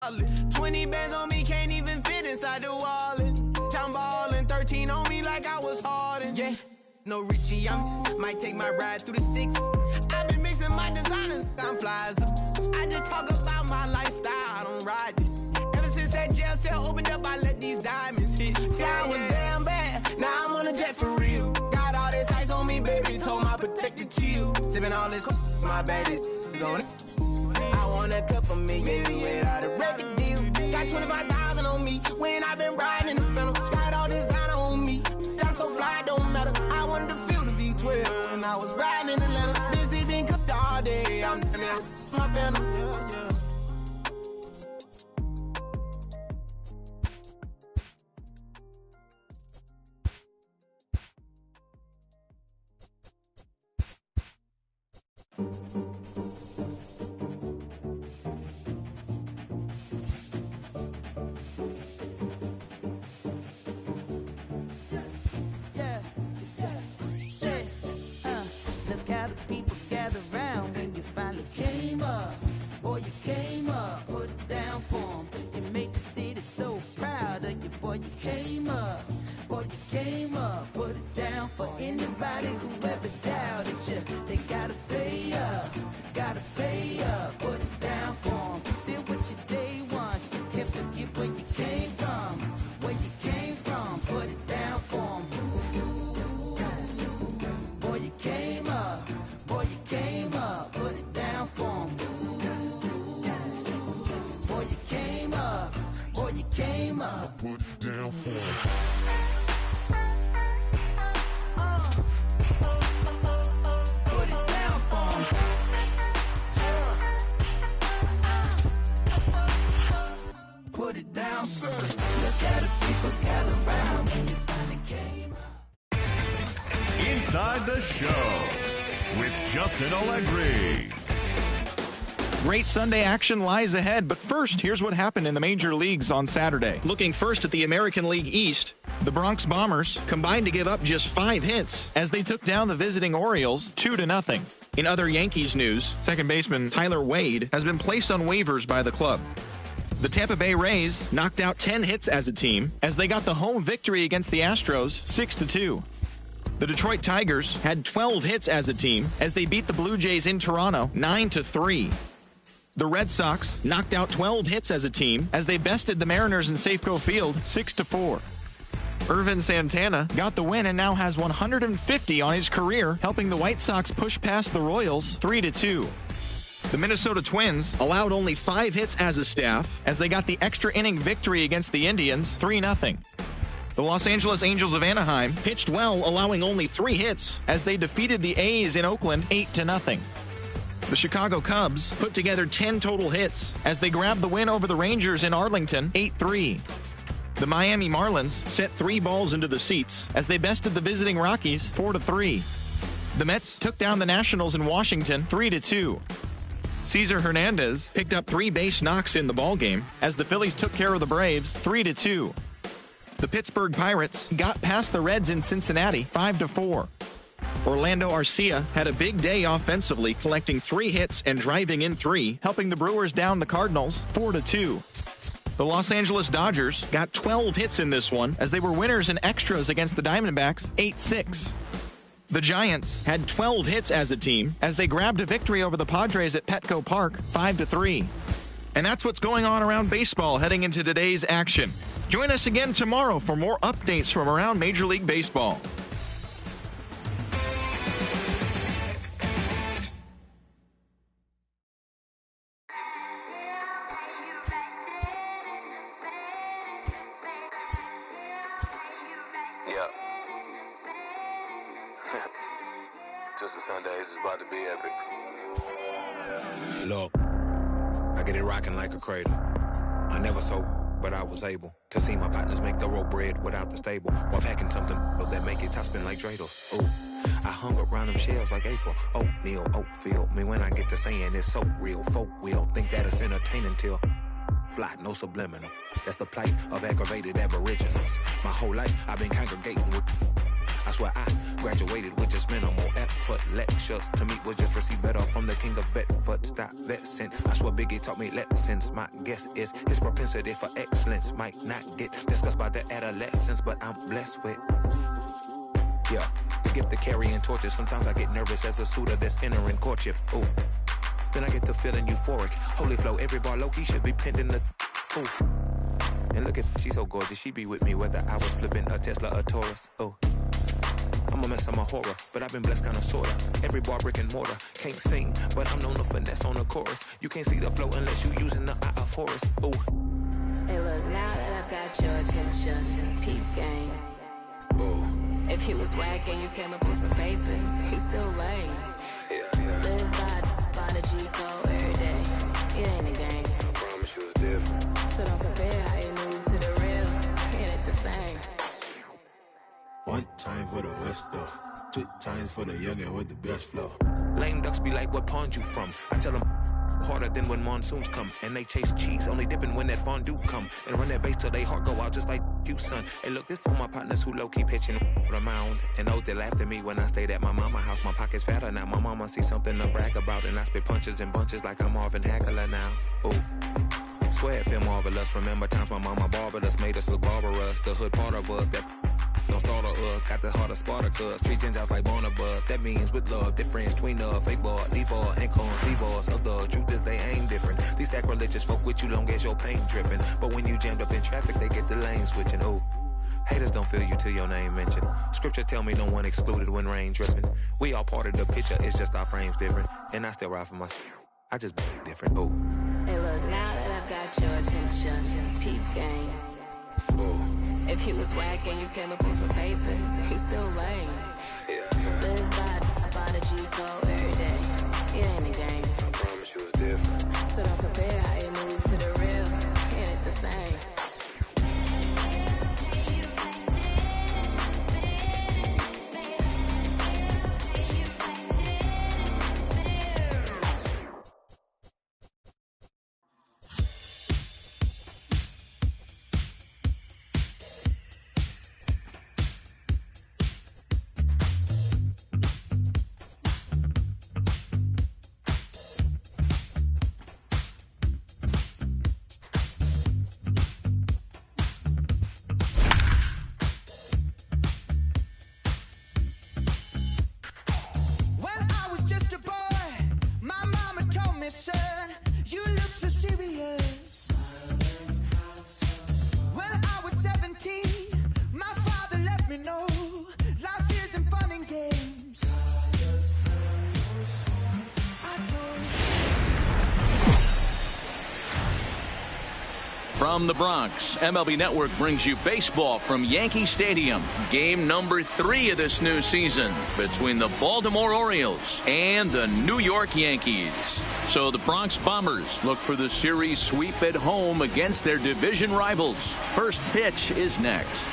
20 bands on me, can't even fit inside the wallet. I'm ballin', 13 on me like I was Harden. Yeah, no Richie, might take my ride through the 6. I've been mixing my designers, I'm flies. I just talk about my lifestyle, I don't ride it. Ever since that jail cell opened up, I let these diamonds hit. Yeah, I was damn bad, now I'm on a jet for real. Got all this ice on me, baby, told my protector chill. Sippin' all this, my bad is on it. I want a cup of me, baby, without a record deal. Got 25,000 on me when I been riding in the Phantom. Got all designer on me, I'm so fly, don't matter. I wanted to feel the V12 and I was riding in Atlanta. Busy been cooked all day, I'm down there, my Phantom. Inside the Show with Justin Allegri. Great Sunday action lies ahead, but first, here's what happened in the major leagues on Saturday. Looking first at the American League East, the Bronx Bombers combined to give up just 5 hits as they took down the visiting Orioles 2-0. In other Yankees news, second baseman Tyler Wade has been placed on waivers by the club. The Tampa Bay Rays knocked out 10 hits as a team as they got the home victory against the Astros 6-2. The Detroit Tigers had 12 hits as a team as they beat the Blue Jays in Toronto 9-3. The Red Sox knocked out 12 hits as a team as they bested the Mariners in Safeco Field 6-4. Irvin Santana got the win and now has 150 on his career, helping the White Sox push past the Royals 3-2. The Minnesota Twins allowed only 5 hits as a staff as they got the extra inning victory against the Indians 3-0. The Los Angeles Angels of Anaheim pitched well, allowing only 3 hits as they defeated the A's in Oakland 8-0. The Chicago Cubs put together 10 total hits as they grabbed the win over the Rangers in Arlington 8-3. The Miami Marlins set 3 balls into the seats as they bested the visiting Rockies 4-3. The Mets took down the Nationals in Washington 3-2. Cesar Hernandez picked up 3 base knocks in the ballgame as the Phillies took care of the Braves 3-2. The Pittsburgh Pirates got past the Reds in Cincinnati 5-4. Orlando Arcia had a big day offensively, collecting 3 hits and driving in 3, helping the Brewers down the Cardinals 4-2. The Los Angeles Dodgers got 12 hits in this one as they were winners in extras against the Diamondbacks 8-6. The Giants had 12 hits as a team as they grabbed a victory over the Padres at Petco Park 5-3. And that's what's going on around baseball heading into today's action. Join us again tomorrow for more updates from around Major League Baseball. Yeah. Twisted Sundays is about to be epic. Look, I get it rocking like a cradle. I never sold, but I was able to see my partners make the road bread without the stable, while packing something that make it top spin like dreidels. Ooh, I hung around them shells like April. Oatmeal, oatfield. Me when I get to saying it's so real. Folk will think that it's entertaining till fly, no subliminal. That's the plight of aggravated aboriginals. My whole life I've been congregating with. I swear I graduated with just minimal effort. Lectures to me was just receive better from the king of Bedford. Stop vexing. I swear Biggie taught me lessons. My guess is his propensity for excellence might not get discussed by the adolescents, but I'm blessed with. Yeah, the gift of carrying torches. Sometimes I get nervous as a suitor that's entering courtship. Ooh, then I get to feeling euphoric. Holy flow, every bar low-key should be pinned in the. Ooh, and look at she's so gorgeous. She be with me whether I was flipping a Tesla or Taurus. Ooh, I'm a mess, I'm a horror, but I've been blessed kinda sorta. Every bar brick and mortar. Can't sing, but I'm known to finesse on the chorus. You can't see the flow unless you using the eye of Horus. Ooh. Hey, look, now that I've got your attention, peep game. Ooh. If he was whack and you came up with some paper, he's still lame. Yeah. Live by the G code every day. It ain't a game. I promise you it's different. So don't compare how you move to the real. It ain't the same. One time for the West though, 2 times for the youngin' with the best flow. Lame ducks be like, what pond you from? I tell them harder than when monsoons come. And they chase cheese, only dipping when that fondue come. And run that bass till they heart go out just like you, son. Hey, look, this for my partners who low-key pitching around. And those that laughed at me when I stayed at my mama's house. My pocket's fatter now. My mama see something to brag about. And I spit punches and bunches like I'm Marvin Hagler now. Ooh. Swear it feel marvelous. Remember times my mama barbered us, made us look barbarous. The hood part of us that don't start of us, got the heart of Spartacus. Street gens out like Barnabas. That means with love, difference between us. Fake bar, leave all, and conceive us. Of the truth is they ain't different. These sacrilegious folk with you long as your pain dripping. But when you jammed up in traffic, they get the lane switching. Ooh. Haters don't feel you till your name mentioned. Scripture tell me no one excluded when rain dripping. We all part of the picture, it's just our frames different. And I still ride for my. I just different. Ooh. Hey, look, now that I've got your attention, peep game. Ooh. If he was whack and you came up with some paper, he's still lame. Yeah. Live by the G code every day. It ain't a game. I promise you it's different. So don't compare how you move to the real. It ain't the same. From the Bronx, MLB Network brings you baseball from Yankee Stadium. Game number 3 of this new season between the Baltimore Orioles and the New York Yankees. So the Bronx Bombers look for the series sweep at home against their division rivals. First pitch is next.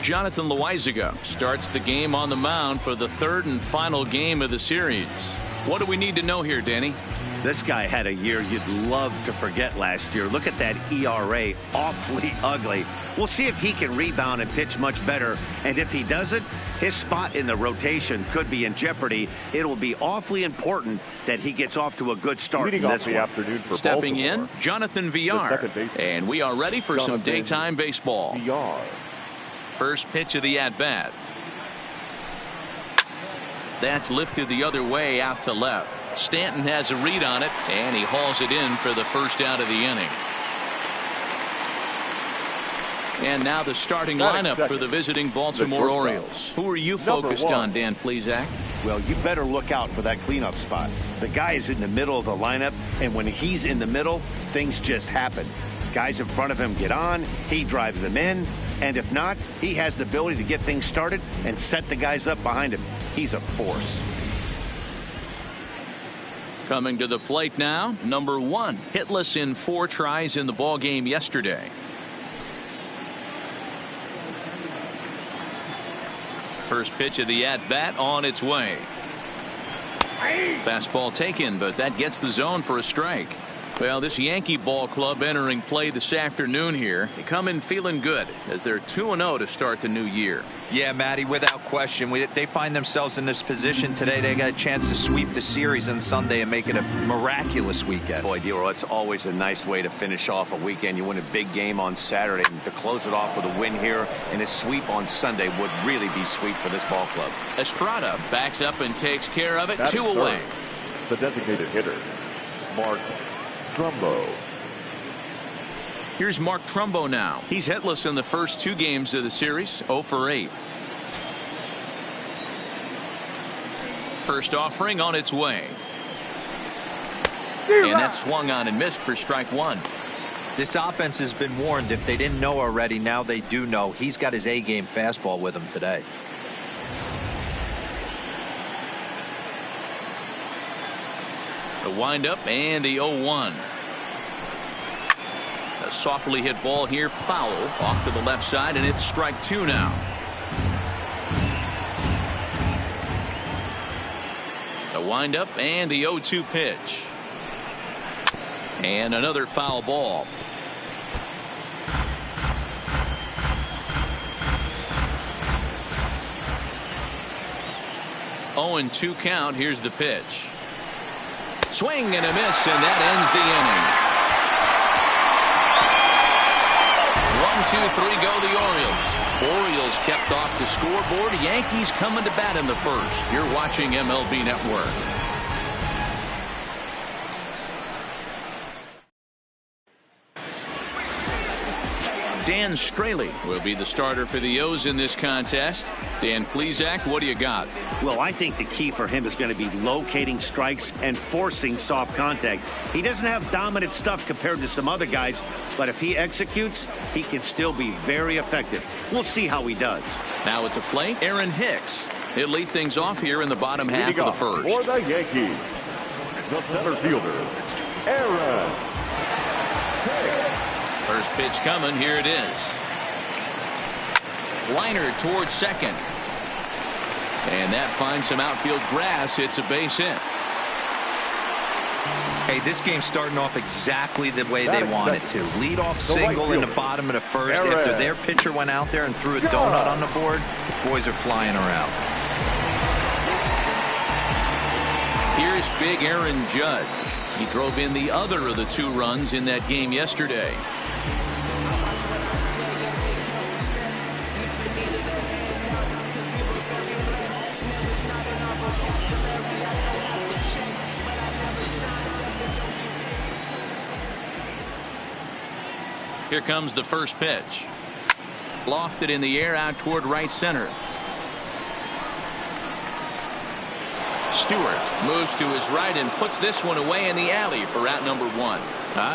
Jonathan Loaizaga starts the game on the mound for the 3rd and final game of the series. What do we need to know here, Danny? This guy had a year you'd love to forget last year. Look at that ERA, awfully ugly. We'll see if he can rebound and pitch much better. And if he doesn't, his spot in the rotation could be in jeopardy. It will be awfully important that he gets off to a good start in this one. Afternoon for Stepping Baltimore, in, Jonathan Villar. And we are ready for some daytime baseball. Villar. First pitch of the at-bat. That's lifted the other way out to left. Stanton has a read on it, and he hauls it in for the first out of the inning. And now the starting lineup for the visiting Baltimore Orioles. Who are you focused on, Dan Plesac? Well, you better look out for that cleanup spot. The guy is in the middle of the lineup, and when he's in the middle, things just happen. Guys in front of him get on, he drives them in, and if not, he has the ability to get things started and set the guys up behind him. He's a force. Coming to the plate now, number 1, hitless in 4 tries in the ball game yesterday. First pitch of the at-bat on its way. Fastball taken, but that gets the zone for a strike. Well, this Yankee ball club entering play this afternoon here. They come in feeling good as they're 2-0 to start the new year. Yeah, Matty, without question. They find themselves in this position today. They got a chance to sweep the series on Sunday and make it a miraculous weekend. Boy, Dero, it's always a nice way to finish off a weekend. You win a big game on Saturday, and to close it off with a win here and a sweep on Sunday would really be sweet for this ball club. Estrada backs up and takes care of it. 2 away. The designated hitter, Mark Trumbo. Here's Mark Trumbo now. He's hitless in the first 2 games of the series, 0 for 8. First offering on its way. And that swung on and missed for strike 1. This offense has been warned. If they didn't know already, now they do know. He's got his A-game fastball with him today. The windup and the 0-1. A softly hit ball here, foul off to the left side, and it's strike 2 now. The windup and the 0-2 pitch. And another foul ball. Oh, and 2 count. Here's the pitch. Swing and a miss, and that ends the inning. 1-2-3 go the Orioles. Orioles kept off the scoreboard. Yankees coming to bat in the first. You're watching MLB Network. Dan Straley will be the starter for the O's in this contest. Dan Plesac, what do you got? Well, I think the key for him is going to be locating strikes and forcing soft contact. He doesn't have dominant stuff compared to some other guys, but if he executes, he can still be very effective. We'll see how he does. Now at the plate, Aaron Hicks. He'll lead things off here in the bottom half of the first. For the Yankees, the center fielder, Aaron Hicks. First pitch coming. Here it is. Liner towards second. And that finds some outfield grass. It's a base hit. Hey, this game's starting off exactly the way they want it to. Lead-off single in the bottom of the first. After their pitcher went out there and threw a donut on the board, the boys are flying around. Here's big Aaron Judge. He drove in the other of the 2 runs in that game yesterday. Here comes the first pitch. Lofted in the air out toward right center. Stewart moves to his right and puts this one away in the alley for out number 1.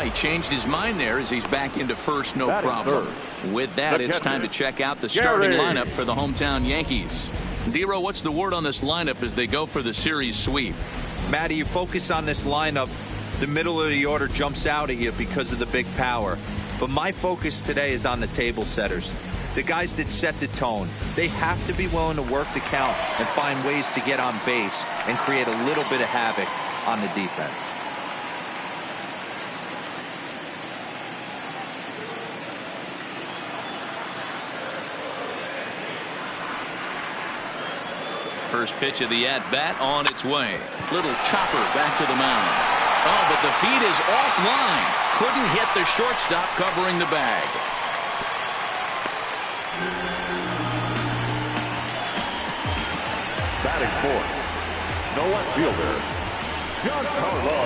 He changed his mind there as he's back into first, no problem. With that, it's time to check out the starting lineup for the hometown Yankees. Dero, what's the word on this lineup as they go for the series sweep? Matty, you focus on this lineup, the middle of the order jumps out at you because of the big power. But my focus today is on the table setters. The guys that set the tone. They have to be willing to work the count and find ways to get on base and create a little bit of havoc on the defense. First pitch of the at-bat on its way. Little chopper back to the mound. Oh, but the feed is offline. Couldn't hit the shortstop covering the bag. Batting fourth, no outfielder, Giancarlo.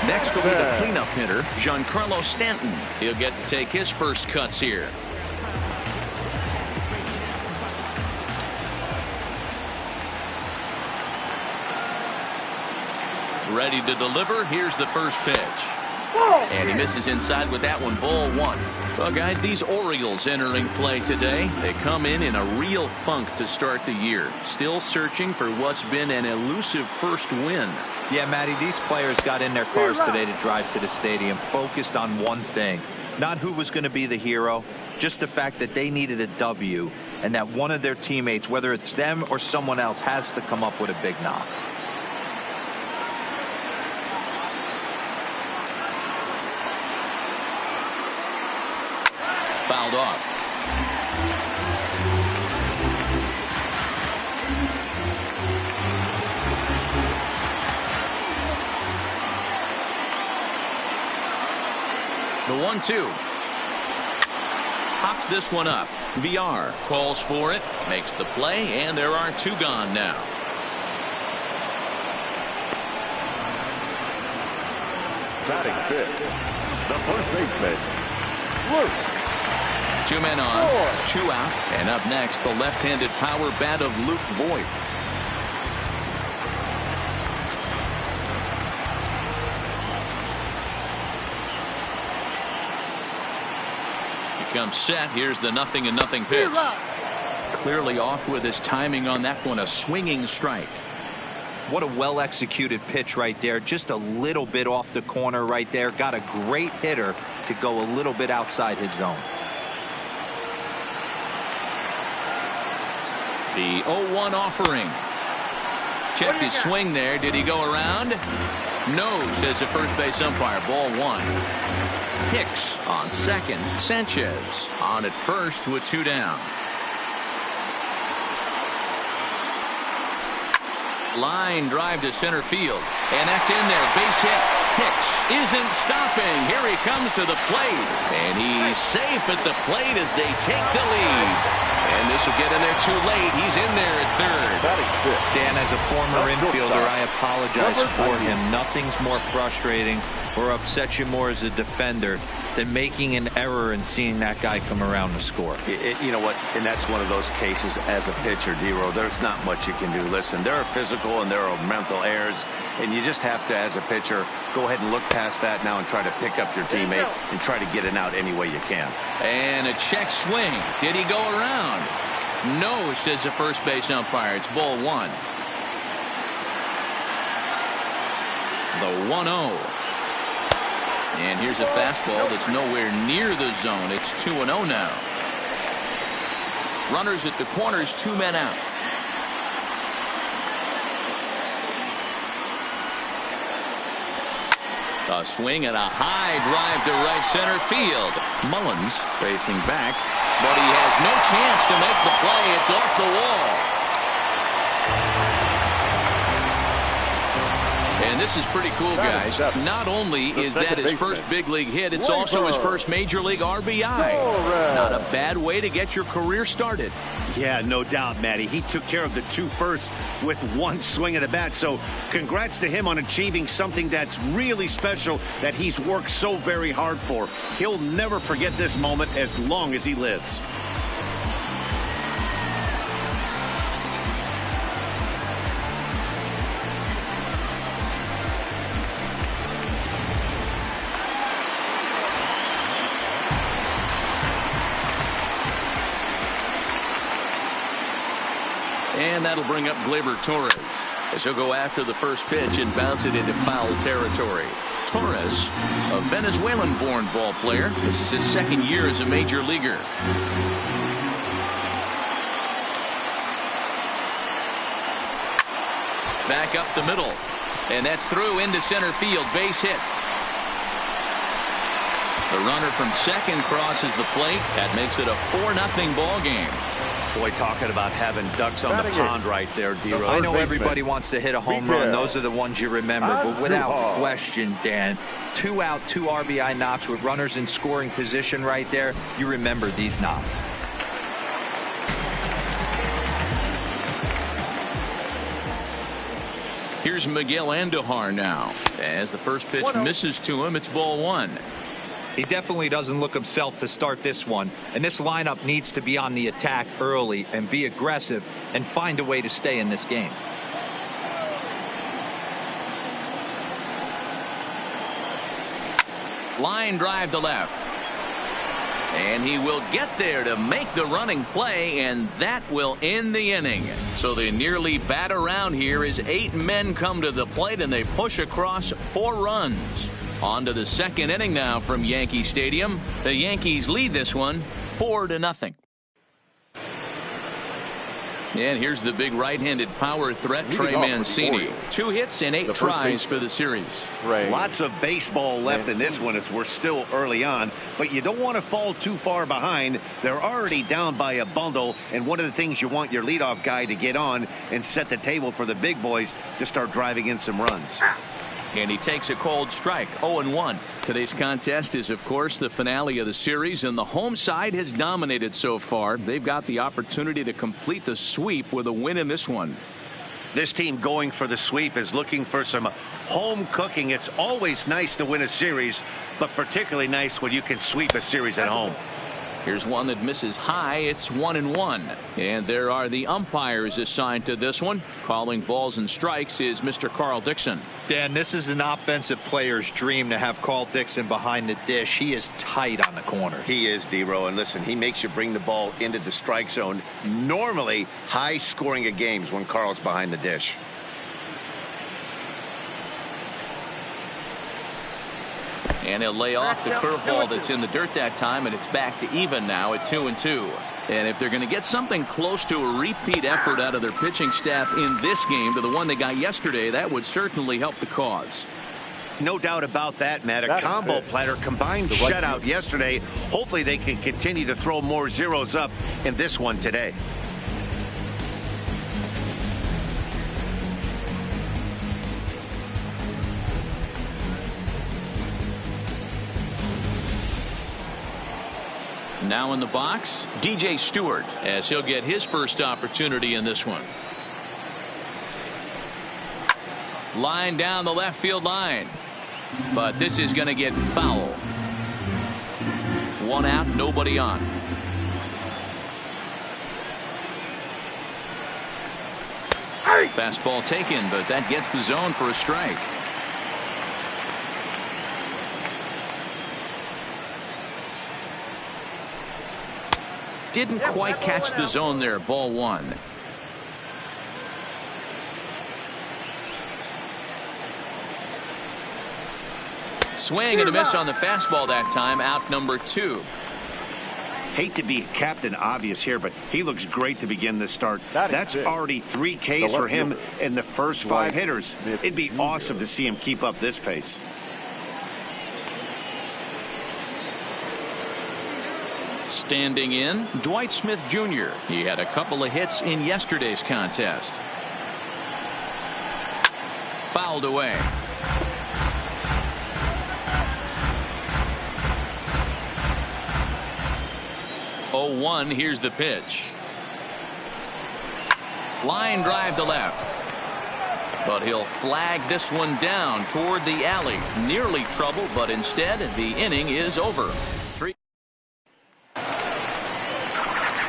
Next will be the cleanup hitter, Giancarlo Stanton. He'll get to take his first cuts here. Ready to deliver. Here's the first pitch. And he misses inside with that one. Ball 1. Well, guys, these Orioles entering play today. They come in a real funk to start the year. Still searching for what's been an elusive first win. Yeah, Matty, these players got in their cars today to drive to the stadium, focused on one thing. Not who was going to be the hero, just the fact that they needed a W and that one of their teammates, whether it's them or someone else, has to come up with a big knock. fouled off. The 1-2. Pops this one up. VR calls for it, makes the play, and there are 2 gone now. Batting fifth, the first baseman, Luke. 2 men on, 2 out, and up next, the left-handed power bat of Luke Voigt. Comes set. Here's the 0-0 pitch. Clearly off with his timing on that one. A swinging strike. What a well executed pitch right there. Just a little bit off the corner right there. Got a great hitter to go a little bit outside his zone. The 0-1 offering. Checked his swing there. Did he go around? No, says the first base umpire. Ball 1. Hicks on second. Sanchez on at first with 2 down. Line drive to center field, and that's in there. Base hit. Hicks isn't stopping. Here he comes to the plate, and he's safe at the plate as they take the lead. And this will get in there too late. He's in there at third. Dan, as a former infielder, I apologize for him. Nothing's more frustrating or upsets you more as a defender than making an error and seeing that guy come around to score. You know what? And that's one of those cases as a pitcher, D-Row. There's not much you can do. Listen, there are physical and there are mental errors, and you just have to, as a pitcher, go ahead and look past that now and try to pick up your teammate and try to get it out any way you can. And a check swing. Did he go around? No, says the first base umpire. It's ball 1. The 1-0. And here's a fastball that's nowhere near the zone. It's 2-0 now. Runners at the corners, 2 men out. A swing and a high drive to right center field. Mullins facing back, but he has no chance to make the play. It's off the wall. And this is pretty cool, guys. Not only is that his first big league hit, it's also his first major league RBI. Not a bad way to get your career started. Yeah, no doubt, Matty. He took care of the 2 first with 1 swing of the bat. So congrats to him on achieving something that's really special that he's worked so very hard for. He'll never forget this moment as long as he lives. And that'll bring up Gleyber Torres as he'll go after the first pitch and bounce it into foul territory. Torres, a Venezuelan-born ball player. This is his 2nd year as a major leaguer. Back up the middle, and that's through into center field. Base hit. The runner from second crosses the plate. That makes it a 4-0 ball game. Boy, talking about having ducks on the pond right there, D-Row. I know everybody wants to hit a home run. Those are the ones you remember. But without question, Dan, 2 out, 2 RBI knocks with runners in scoring position right there. You remember these knocks. Here's Miguel Andujar now. As the first pitch misses to him, it's ball 1. He definitely doesn't look himself to start this one, and this lineup needs to be on the attack early and be aggressive and find a way to stay in this game. Line drive to left, and he will get there to make the running play, and that will end the inning. So they nearly bat around here as 8 men come to the plate and they push across 4 runs. On to the 2nd inning now from Yankee Stadium. The Yankees lead this one 4-0. And here's the big right-handed power threat, Trey Mancini. 2 hits and 8 tries for the series. Lots of baseball left in this one as we're still early on, but you don't want to fall too far behind. They're already down by a bundle, and one of the things you want your leadoff guy to get on and set the table for the big boys to start driving in some runs. And he takes a cold strike, 0-1. Today's contest is, of course, the finale of the series, and the home side has dominated so far. They've got the opportunity to complete the sweep with a win in this one. This team going for the sweep is looking for some home cooking. It's always nice to win a series, but particularly nice when you can sweep a series at home. Here's one that misses high. It's 1-1. And there are the umpires assigned to this one. Calling balls and strikes is Mr. Carl Dixon. Dan, this is an offensive player's dream to have Carl Dixon behind the dish. He is tight on the corners. He is, D-Row. And listen, he makes you bring the ball into the strike zone. Normally, high scoring of games when Carl's behind the dish. And he'll lay off the curveball that's in the dirt that time, and it's back to even now at 2-2. And if they're going to get something close to a repeat effort out of their pitching staff in this game to the one they got yesterday, that would certainly help the cause. No doubt about that, Matt. A combo platter combined shutout yesterday. Hopefully they can continue to throw more zeros up in this one today. Now in the box, DJ Stewart, as he'll get his first opportunity in this one. Line down the left field line. But this is going to get foul. 1 out, nobody on. Fastball taken, but that gets the zone for a strike. Didn't quite catch the zone there. Ball 1. Swing and a miss on the fastball that time. Out number 2. Hate to be Captain Obvious here, but he looks great to begin this start. That's already 3 Ks for him in the first 5 hitters. It'd be awesome to see him keep up this pace. Standing in, Dwight Smith Jr. He had a couple of hits in yesterday's contest. Fouled away. 0-1. Here's the pitch. Line drive to left. But he'll flag this one down toward the alley. Nearly trouble, but instead the inning is over.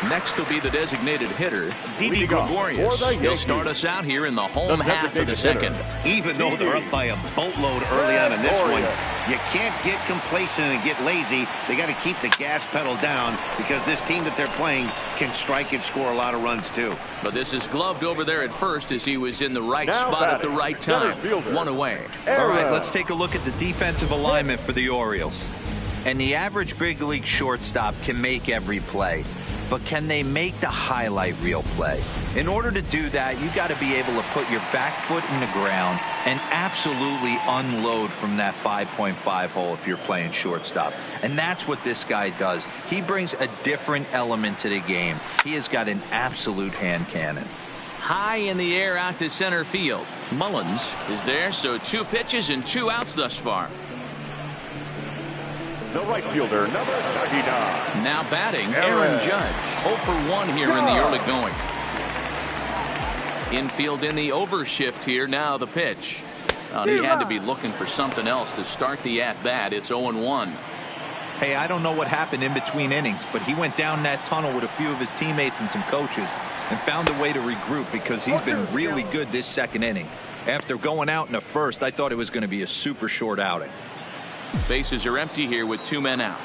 Next will be the designated hitter, Didi Gregorius. He'll start us out here in the home half of the second. Even though they're up by a boatload early on in this one, you can't get complacent and get lazy. They got to keep the gas pedal down because this team that they're playing can strike and score a lot of runs too. But this is gloved over there at first as he was in the right spot at the right time. 1 away. All right, let's take a look at the defensive alignment for the Orioles. And the average big league shortstop can make every play. But can they make the highlight reel play? In order to do that, you got to be able to put your back foot in the ground and absolutely unload from that 5.5 hole if you're playing shortstop. And that's what this guy does. He brings a different element to the game. He has got an absolute hand cannon. High in the air out to center field. Mullins is there, so 2 pitches and 2 outs thus far. The right fielder, number 39. Now batting, Aaron Judge. 0 for 1 here in the early going. Infield in the overshift here. Now the pitch. He had to be looking for something else to start the at-bat. It's 0-1. Hey, I don't know what happened in between innings, but he went down that tunnel with a few of his teammates and some coaches and found a way to regroup because he's been really good this second inning. After going out in the first, I thought it was going to be a super short outing. Bases are empty here with 2 men out.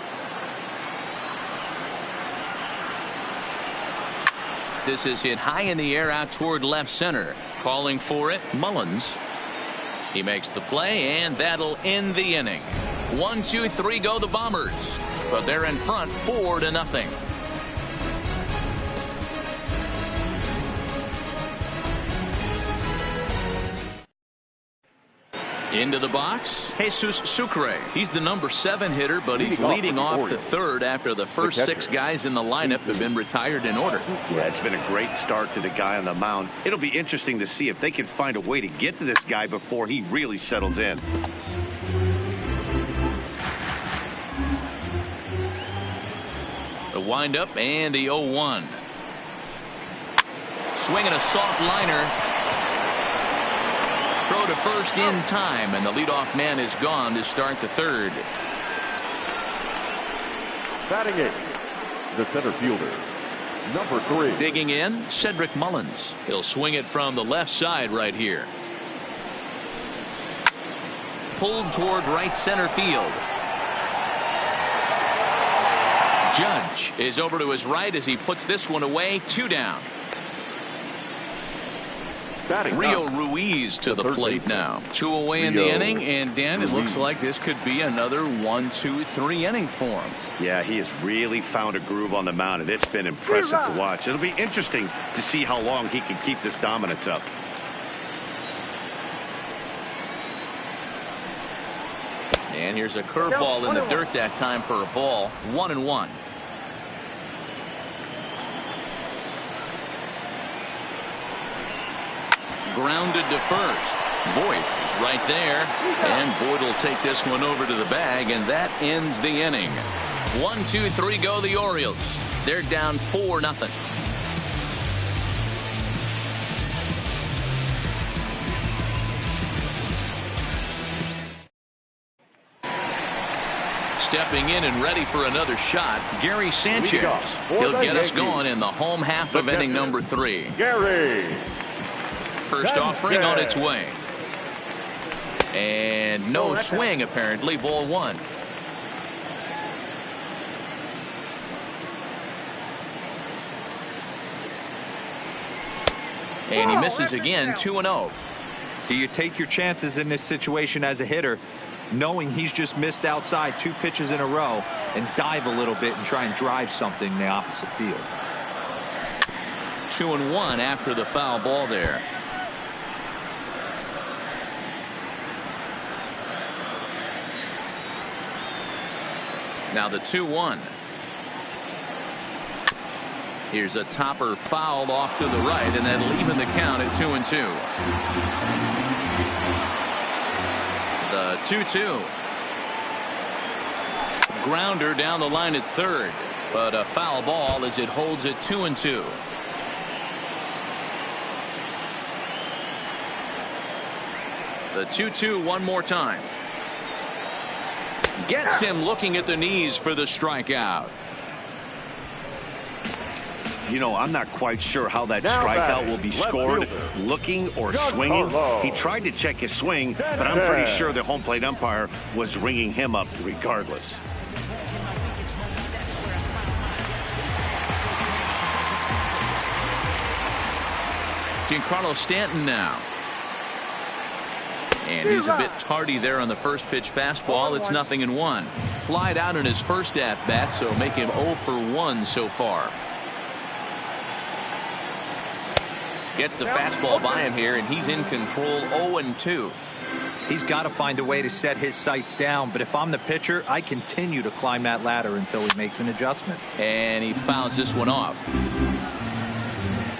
This is hit high in the air out toward left center. Calling for it, Mullins. He makes the play, and that'll end the inning. 1, 2, 3 go the Bombers. But they're in front 4-0. Into the box, Jesus Sucre. He's the number 7 hitter, but he's leading off the third after the first 6 guys in the lineup have been retired in order. Yeah, it's been a great start to the guy on the mound. It'll be interesting to see if they can find a way to get to this guy before he really settles in. The windup and the 0-1. Swinging a soft liner. Throw to first in time, and the leadoff man is gone to start the third. Batting 8, the center fielder, number 3. Digging in, Cedric Mullins. He'll swing it from the left side right here. Pulled toward right center field. Judge is over to his right as he puts this one away. 2 down. Rio Ruiz to the plate now. 2 away in the inning, and Dan, it looks like this could be another 1-2-3 inning for him. Yeah, he has really found a groove on the mound, and it's been impressive to watch. It'll be interesting to see how long he can keep this dominance up. And here's a curveball in the dirt that time for a ball. 1-1. Grounded to first. Voit is right there, and Voit will take this one over to the bag, and that ends the inning. 1-2-3 go the Orioles. They're down 4-0. Stepping in and ready for another shot, Gary Sanchez. He'll get us going in the home half of inning number 3. Gary. First offering on its way. And no swing, apparently. Ball 1. And he misses again. 2-0. Do you take your chances in this situation as a hitter, knowing he's just missed outside 2 pitches in a row, and dive a little bit and try and drive something in the opposite field? 2-1 after the foul ball there. Now the 2-1. Here's a topper fouled off to the right, and then leaving the count at 2-2. The 2-2. Grounder down the line at third, but a foul ball as it holds at 2-2. The 2-2 one more time. Gets him looking at the knees for the strikeout. You know, I'm not quite sure how that strikeout will be scored, looking or swinging. He tried to check his swing, but I'm pretty sure the home plate umpire was ringing him up regardless. Giancarlo Stanton now. And he's a bit tardy there on the first pitch fastball. It's 0-1. Flied out in his first at-bat, so make him 0 for 1 so far. Gets the fastball by him here, and he's in control. 0-2. He's got to find a way to set his sights down, but if I'm the pitcher, I continue to climb that ladder until he makes an adjustment. And he fouls this one off.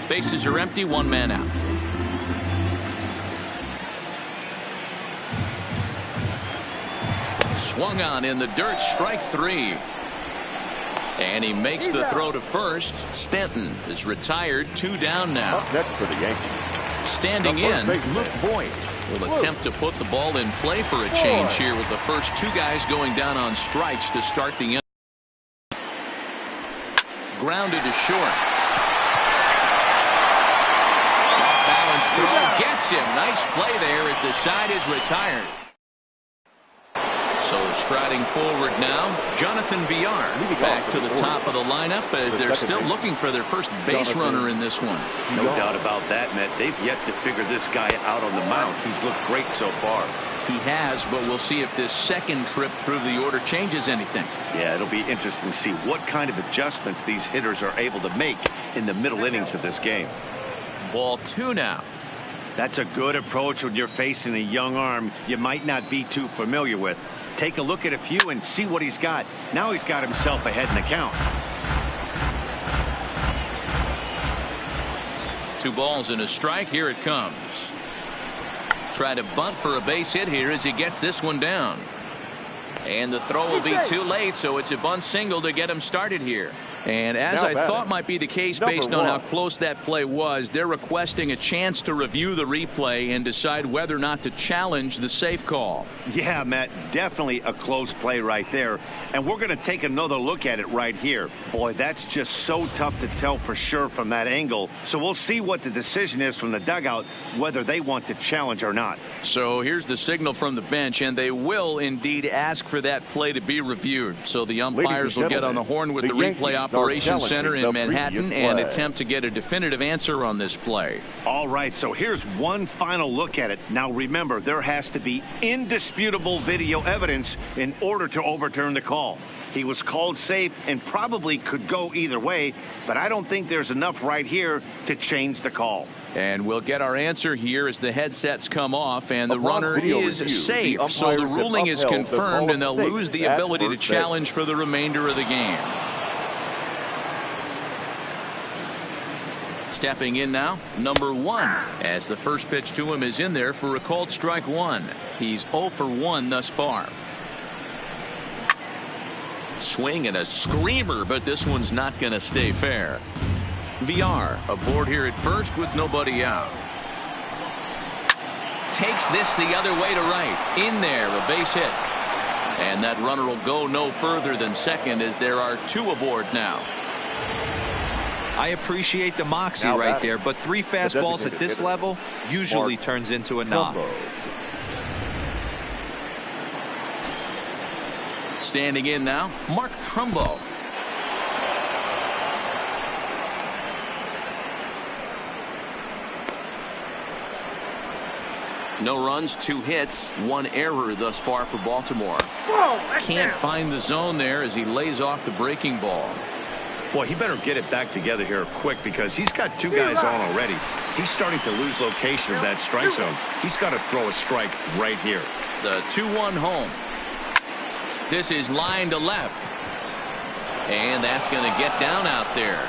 Bases are empty, 1 man out. Swung on in the dirt, strike 3. And he makes the throw to first. Stanton is retired, 2 down now. Up next for the Yankees. Standing in, Luke Voit will attempt to put the ball in play for a change here with the first 2 guys going down on strikes to start the inning. Grounded to short. Balanced throw gets him. Nice play there as the side is retired. So striding forward now, Jonathan Villar back to the top of the lineup as they're still looking for their first base runner in this one. No doubt about that, Matt. They've yet to figure this guy out on the mound. He's looked great so far. He has, but we'll see if this second trip through the order changes anything. Yeah, it'll be interesting to see what kind of adjustments these hitters are able to make in the middle innings of this game. Ball 2 now. That's a good approach when you're facing a young arm you might not be too familiar with. Take a look at a few and see what he's got. Now he's got himself ahead in the count. 2 balls and a strike. Here it comes. Try to bunt for a base hit here as he gets this one down. And the throw will be too late, so it's a bunt single to get him started here. And as I thought might be the case based on how close that play was, they're requesting a chance to review the replay and decide whether or not to challenge the safe call. Yeah, Matt, definitely a close play right there. And we're going to take another look at it right here. Boy, that's just so tough to tell for sure from that angle. So we'll see what the decision is from the dugout, whether they want to challenge or not. So here's the signal from the bench, and they will indeed ask for that play to be reviewed. So the umpires will get on the horn with the replay Operations Center in Manhattan and attempt to get a definitive answer on this play. All right, so here's one final look at it. Now remember, there has to be indisputable video evidence in order to overturn the call. He was called safe and probably could go either way, but I don't think there's enough right here to change the call. And we'll get our answer here as the headsets come off and the runner is safe. So the ruling is confirmed and they'll lose the ability to challenge for the remainder of the game. Stepping in now, number 1, as the first pitch to him is in there for a called strike 1. He's 0 for 1 thus far. Swing and a screamer, but this one's not going to stay fair. VR aboard here at first with nobody out. Takes this the other way to right. In there, a base hit. And that runner will go no further than second as there are 2 aboard now. I appreciate the moxie right there, but 3 fastballs at this level usually turns into a knock. Standing in now, Mark Trumbo. No runs, 2 hits, 1 error thus far for Baltimore. Can't find the zone there as he lays off the breaking ball. Boy, he better get it back together here quick because he's got 2 guys on already. He's starting to lose location of that strike zone. He's got to throw a strike right here. The 2-1 home. This is line to left. And that's going to get down out there.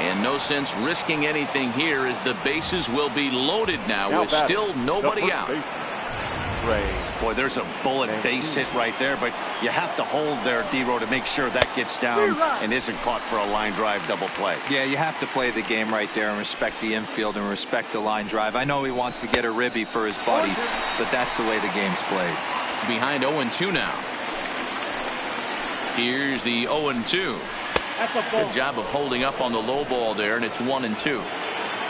And no sense risking anything here as the bases will be loaded now with still nobody out. Boy, there's a bullet base hit right there, but you have to hold there, D-Row, to make sure that gets down and isn't caught for a line drive double play. Yeah, you have to play the game right there and respect the infield and respect the line drive. I know he wants to get a ribby for his buddy, but that's the way the game's played. Behind 0-2 now. Here's the 0-2. Good job of holding up on the low ball there, and it's 1-2.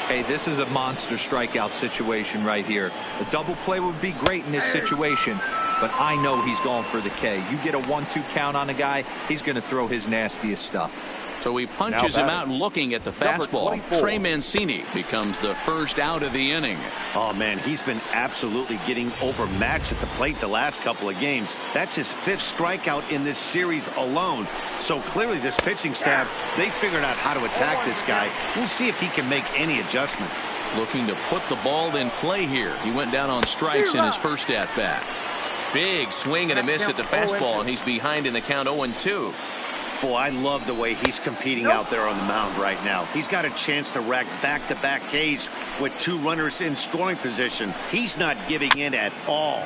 Hey, this is a monster strikeout situation right here. A double play would be great in this situation, but I know he's going for the K. You get a 1-2 count on a guy, he's going to throw his nastiest stuff. So he punches him out looking at the fastball. Trey Mancini becomes the first out of the inning. Oh, man, he's been absolutely getting overmatched at the plate the last couple of games. That's his 5th strikeout in this series alone. So clearly this pitching staff, they figured out how to attack this guy. We'll see if he can make any adjustments. Looking to put the ball in play here. He went down on strikes in his first at-bat. Big swing and a miss at the fastball, and he's behind in the count 0-2. Boy, I love the way he's competing out there on the mound right now. He's got a chance to rack back-to-back Ks with 2 runners in scoring position. He's not giving in at all.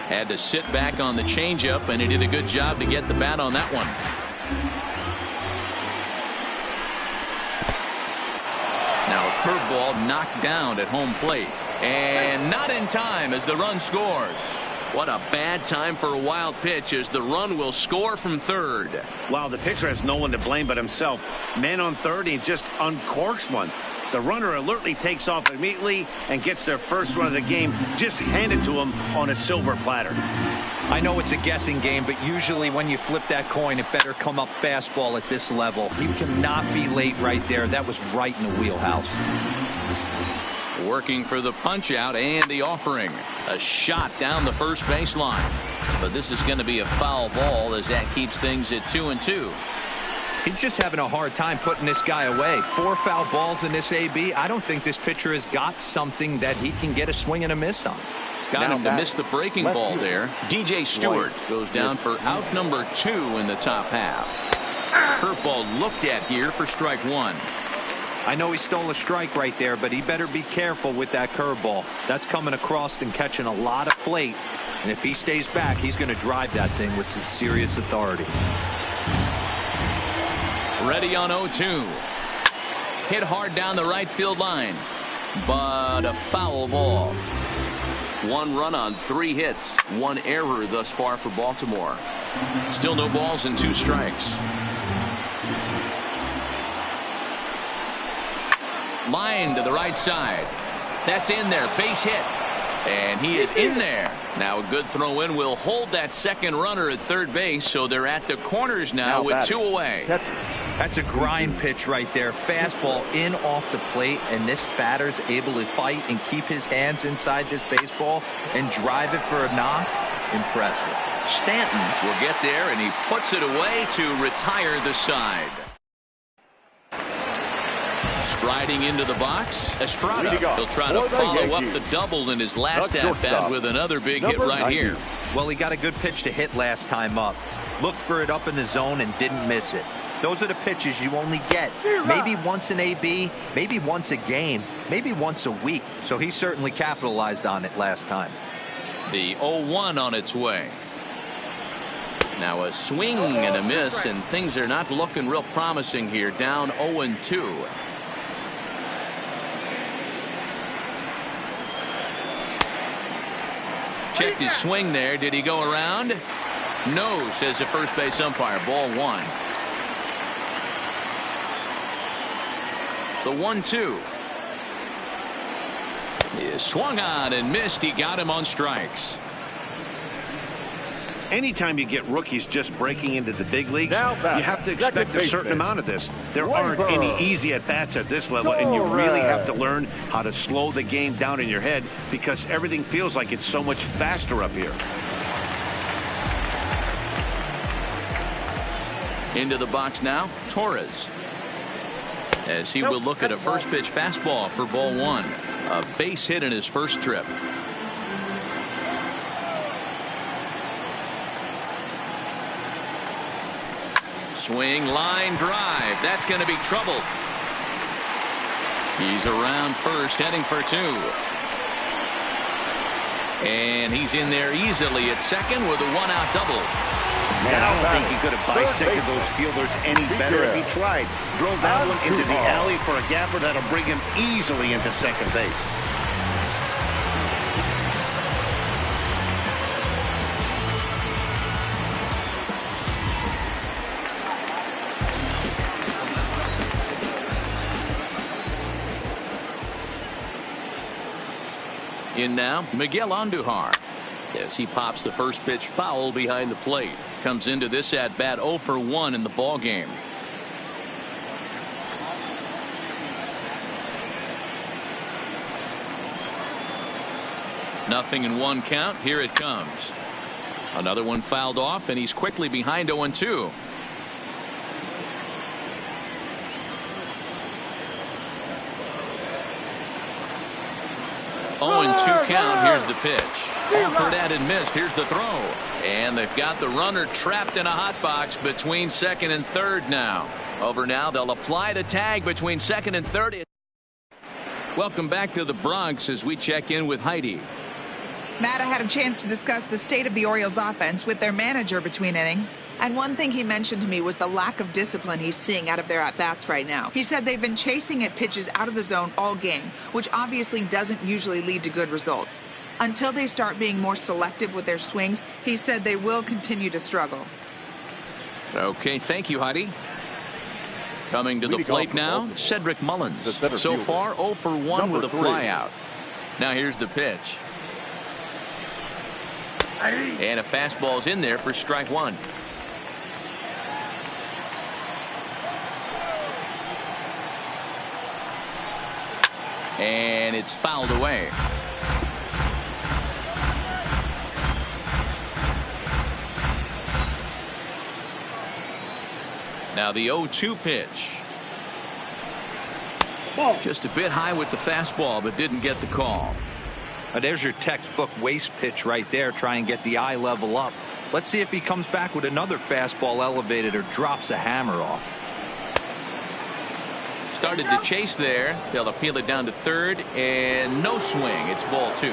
Had to sit back on the changeup, and he did a good job to get the bat on that one. Now a curveball knocked down at home plate. And not in time as the run scores. What a bad time for a wild pitch as the run will score from third. Wow, the pitcher has no one to blame but himself. Man on third, he just uncorks one. The runner alertly takes off immediately and gets their first run of the game just handed to him on a silver platter. I know it's a guessing game, but usually when you flip that coin, it better come up fastball at this level. You cannot be late right there. That was right in the wheelhouse. Working for the punch out and the offering. A shot down the first baseline. But this is going to be a foul ball as that keeps things at 2-2. He's just having a hard time putting this guy away. 4 foul balls in this AB. I don't think this pitcher has got something that he can get a swing and a miss on. Got him to miss the breaking ball there. DJ Stewart goes down for out number 2 in the top half. Curveball looked at here for strike 1. I know he stole a strike right there, but he better be careful with that curveball. That's coming across and catching a lot of plate. And if he stays back, he's going to drive that thing with some serious authority. Ready on 0-2. Hit hard down the right field line, but a foul ball. 1 run on 3 hits, 1 error thus far for Baltimore. Still no balls and 2 strikes. Line to the right side. That's in there. Base hit. And he is in there. Now a good throw in will hold that second runner at third base, so they're at the corners now with 2 away. That's a grind pitch right there. Fastball in off the plate, and this batter's able to fight and keep his hands inside this baseball and drive it for a knock. Impressive. Stanton will get there, and he puts it away to retire the side. Striding into the box, Estrada. He'll try to follow up the double in his last at-bat with another big hit right here. Well, he got a good pitch to hit last time up. Looked for it up in the zone and didn't miss it. Those are the pitches you only get maybe once in AB, maybe once a game, maybe once a week. So he certainly capitalized on it last time. The 0-1 on its way. Now a swing and a miss, and things are not looking real promising here. Down 0-2. Checked his swing there. Did he go around? No, says the first base umpire. Ball 1. The 1-2 is swung on and missed. He got him on strikes. Anytime you get rookies just breaking into the big leagues, you have to expect a certain amount of this. There aren't any easy at-bats at this level, and you really have to learn how to slow the game down in your head because everything feels like it's so much faster up here. Into the box now, Torres. As he will look at a first pitch fastball for ball 1. A base hit in his first trip. Swing, line drive. That's going to be trouble. He's around first, heading for 2. And he's in there easily at second with a 1-out double. Man, I don't think he could have bisected those fielders any better if he tried. Drove that one into the alley for a gapper that'll bring him easily into second base. In now, Miguel Andujar. As he pops the first pitch foul behind the plate. Comes into this at bat 0 for 1 in the ball game. Nothing in 1 count. Here it comes. Another one fouled off, and he's quickly behind 0-2. 0-2 count. Here's the pitch. Offered at and missed. Here's the throw. And they've got the runner trapped in a hot box between second and third now. Over now. They'll apply the tag between second and third. Welcome back to the Bronx as we check in with Heidi. Matt, I had a chance to discuss the state of the Orioles offense with their manager between innings. And one thing he mentioned to me was the lack of discipline he's seeing out of their at-bats right now. He said they've been chasing at pitches out of the zone all game, which obviously doesn't usually lead to good results. Until they start being more selective with their swings, he said they will continue to struggle. Okay, thank you, Heidi. Coming to the plate now, Cedric Mullins. So far, 0 for 1 with a flyout. Now here's the pitch. And a fastball's in there for strike 1. And it's fouled away. Now the 0-2 pitch. Just a bit high with the fastball, but didn't get the call. There's your textbook waste pitch right there. Try and get the eye level up. Let's see if he comes back with another fastball elevated or drops a hammer off. Started to chase there. They'll appeal it down to third, and no swing. It's ball 2.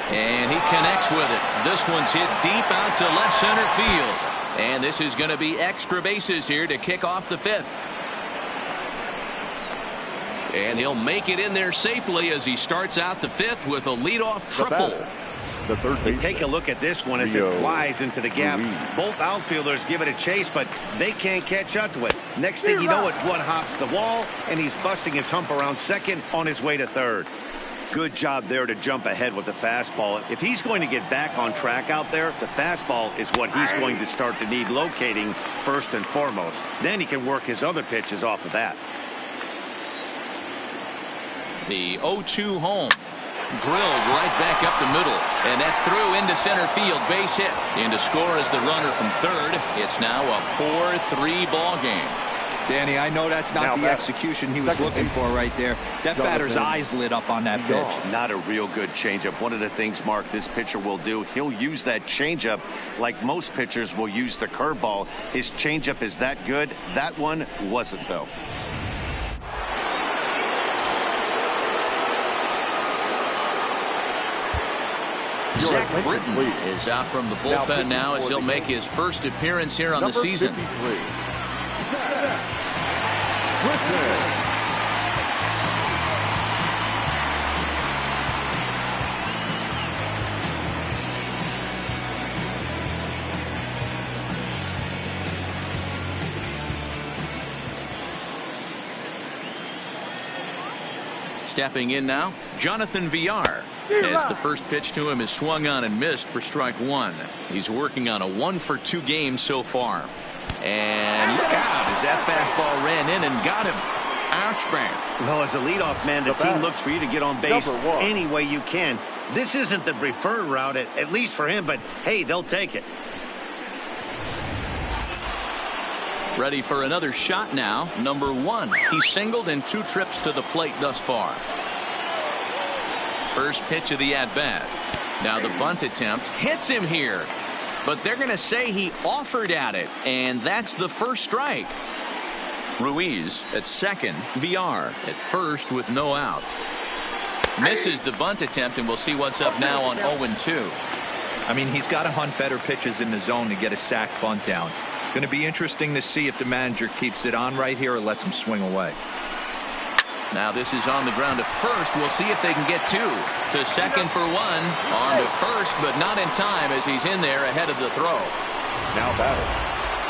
And he connects with it. This one's hit deep out to left center field. And this is going to be extra bases here to kick off the 5th. And he'll make it in there safely as he starts out the 5th with a leadoff triple. The third baseman. Take a look at this one as it flies into the gap. Both outfielders give it a chase, but they can't catch up to it. Next thing you know, it one hops the wall, and he's busting his hump around second on his way to third. Good job there to jump ahead with the fastball. If he's going to get back on track out there, the fastball is what he's going to start to need locating first and foremost. Then he can work his other pitches off of that. The 0-2 home. Drilled right back up the middle, and that's through into center field. Base hit. In to score is the runner from third. It's now a 4-3 ball game. Danny, I know that's not the execution he was looking for right there. That batter's eyes lit up on that pitch. Not a real good changeup. One of the things, Mark, this pitcher will do, he'll use that changeup like most pitchers will use the curveball. His changeup is that good. That one wasn't, though. Zach Britton is out from the bullpen now as he'll make his first appearance here on the season. Stepping in now, Jonathan Villar. As the first pitch to him is swung on and missed for strike 1. He's working on a 1-for-2 game so far. And look out as that fastball ran in and got him. Ouch, bang. Well, as a leadoff man, the team looks for you to get on base any way you can. This isn't the preferred route, at least for him, but hey, they'll take it. Ready for another shot now. Number 1. He's singled in 2 trips to the plate thus far. First pitch of the at-bat. Now the bunt attempt hits him here. But they're going to say he offered at it. And that's the first strike. Ruiz at second. Villar at first with no outs. Misses the bunt attempt, and we'll see what's up now on 0-2. I mean, he's got to hunt better pitches in the zone to get a sac bunt down. Going to be interesting to see if the manager keeps it on right here or lets him swing away. Now this is on the ground to first. We'll see if they can get 2. To second for 1. On to first, but not in time as he's in there ahead of the throw. Now batting,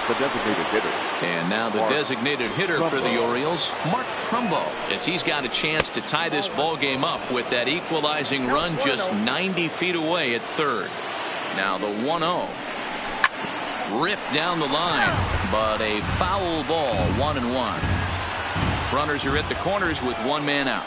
the designated hitter. And now the designated hitter for the Orioles, Mark Trumbo, as he's got a chance to tie this ball game up with that equalizing run just 90 feet away at third. Now the 1-0. Ripped down the line, but a foul ball, 1-1. Runners are at the corners with 1 man out.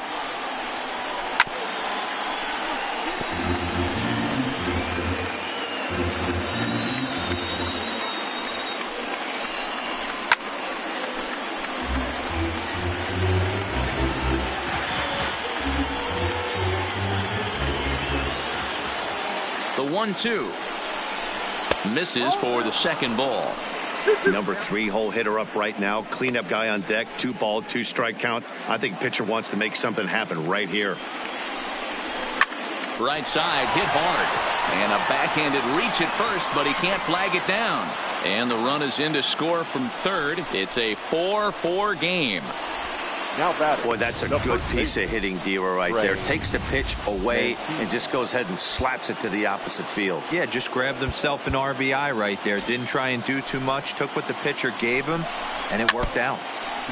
The 1-2. Misses for the second ball. Number 3 hole hitter up right now. Cleanup guy on deck. 2 ball, 2 strike count. I think pitcher wants to make something happen right here. Right side hit hard. And a backhanded reach at first, but he can't flag it down. And the run is in to score from third. It's a 4-4 game. Now batting. Boy, that's a good piece of hitting, Dero, right there. Takes the pitch away and just goes ahead and slaps it to the opposite field. Yeah, just grabbed himself an RBI right there. Didn't try and do too much. Took what the pitcher gave him, and it worked out.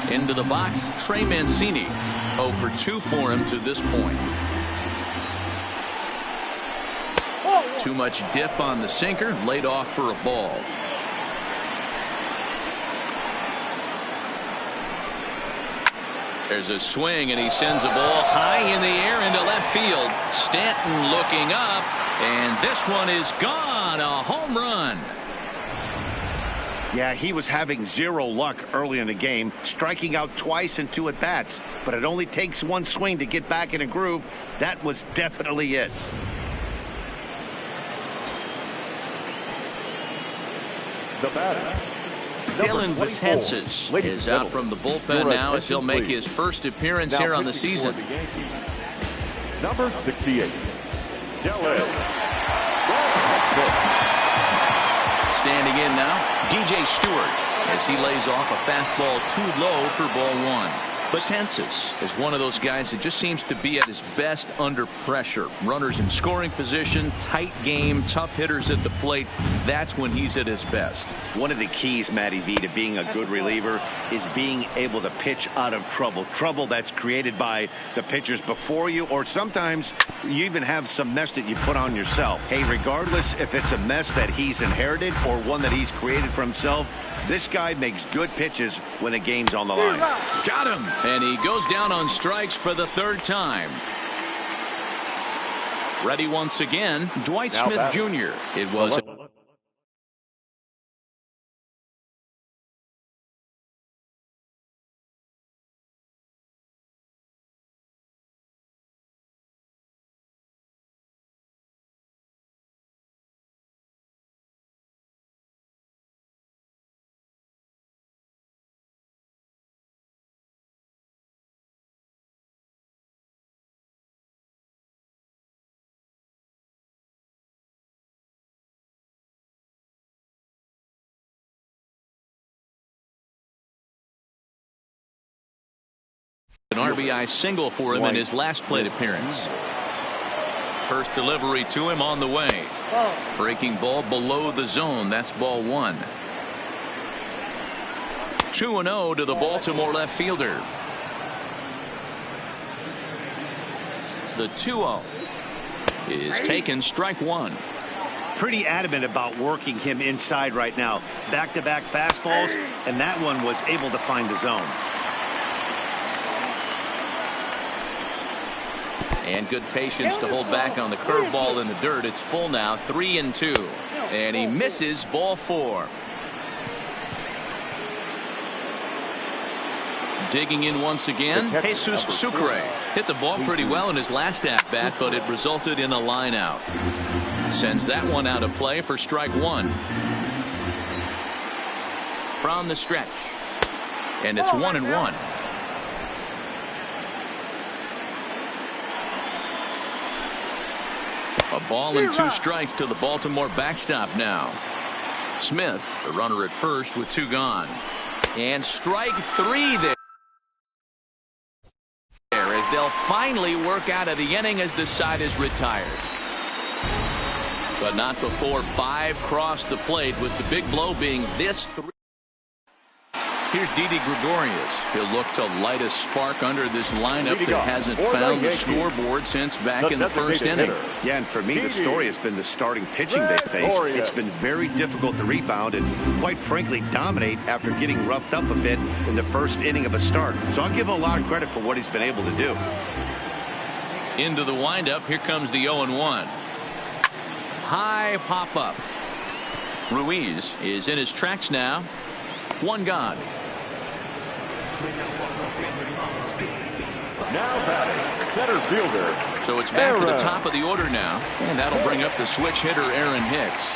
Into the box, Trey Mancini. 0 for 2 for him to this point. Too much dip on the sinker. Laid off for a ball. There's a swing, and he sends a ball high in the air into left field. Stanton looking up, And this one is gone. A home run. Yeah, he was having zero luck early in the game, striking out twice in 2 at-bats. But it only takes one swing to get back in a groove. That was definitely it. The batter, Dylan Betances is out from the bullpen now as he'll make his first appearance here on the season. Number 68, Dylan. Standing in now, DJ Stewart, as he lays off a fastball too low for ball 1. Betances is one of those guys that just seems to be at his best under pressure. Runners in scoring position, tight game, tough hitters at the plate. That's when he's at his best. One of the keys, Matty V, to being a good reliever is being able to pitch out of trouble. Trouble that's created by the pitchers before you, or sometimes you even have some mess that you put on yourself. Hey, regardless if it's a mess that he's inherited or one that he's created for himself, this guy makes good pitches when the game's on the line. Got him. And he goes down on strikes for the 3rd time. Ready once again, Dwight Smith Jr. It was an RBI single for him in his last plate appearance. First delivery to him on the way. Breaking ball below the zone. That's ball 1. 2-0 to the Baltimore left fielder. The 2-0 is taken, strike 1. Pretty adamant about working him inside right now. Back-to-back fastballs, and that one was able to find the zone. And good patience to hold back on the curveball in the dirt. It's full now, 3-2. And he misses, ball 4. Digging in once again, Jesus Sucre. Hit the ball pretty well in his last at-bat, but it resulted in a line out. Sends that one out of play for strike 1. From the stretch. And it's 1-1. A ball and 2 strikes to the Baltimore backstop now. Smith, the runner at first with 2 gone. And strike 3 there. As they'll finally work out of the inning as the side is retired. But not before 5 cross the plate, with the big blow being this 3. Here's Didi Gregorius. He'll look to light a spark under this lineup that hasn't found the scoreboard since back in the 1st inning. Yeah, and for me, the story has been the starting pitching they faced. It's been very difficult to rebound and, quite frankly, dominate after getting roughed up a bit in the 1st inning of a start. So I'll give him a lot of credit for what he's been able to do. Into the windup, here comes the 0-1. High pop-up. Ruiz is in his tracks now. 1 gone. Now batting, center fielder. So it's back to the top of the order now, and that'll bring up the switch hitter Aaron Hicks.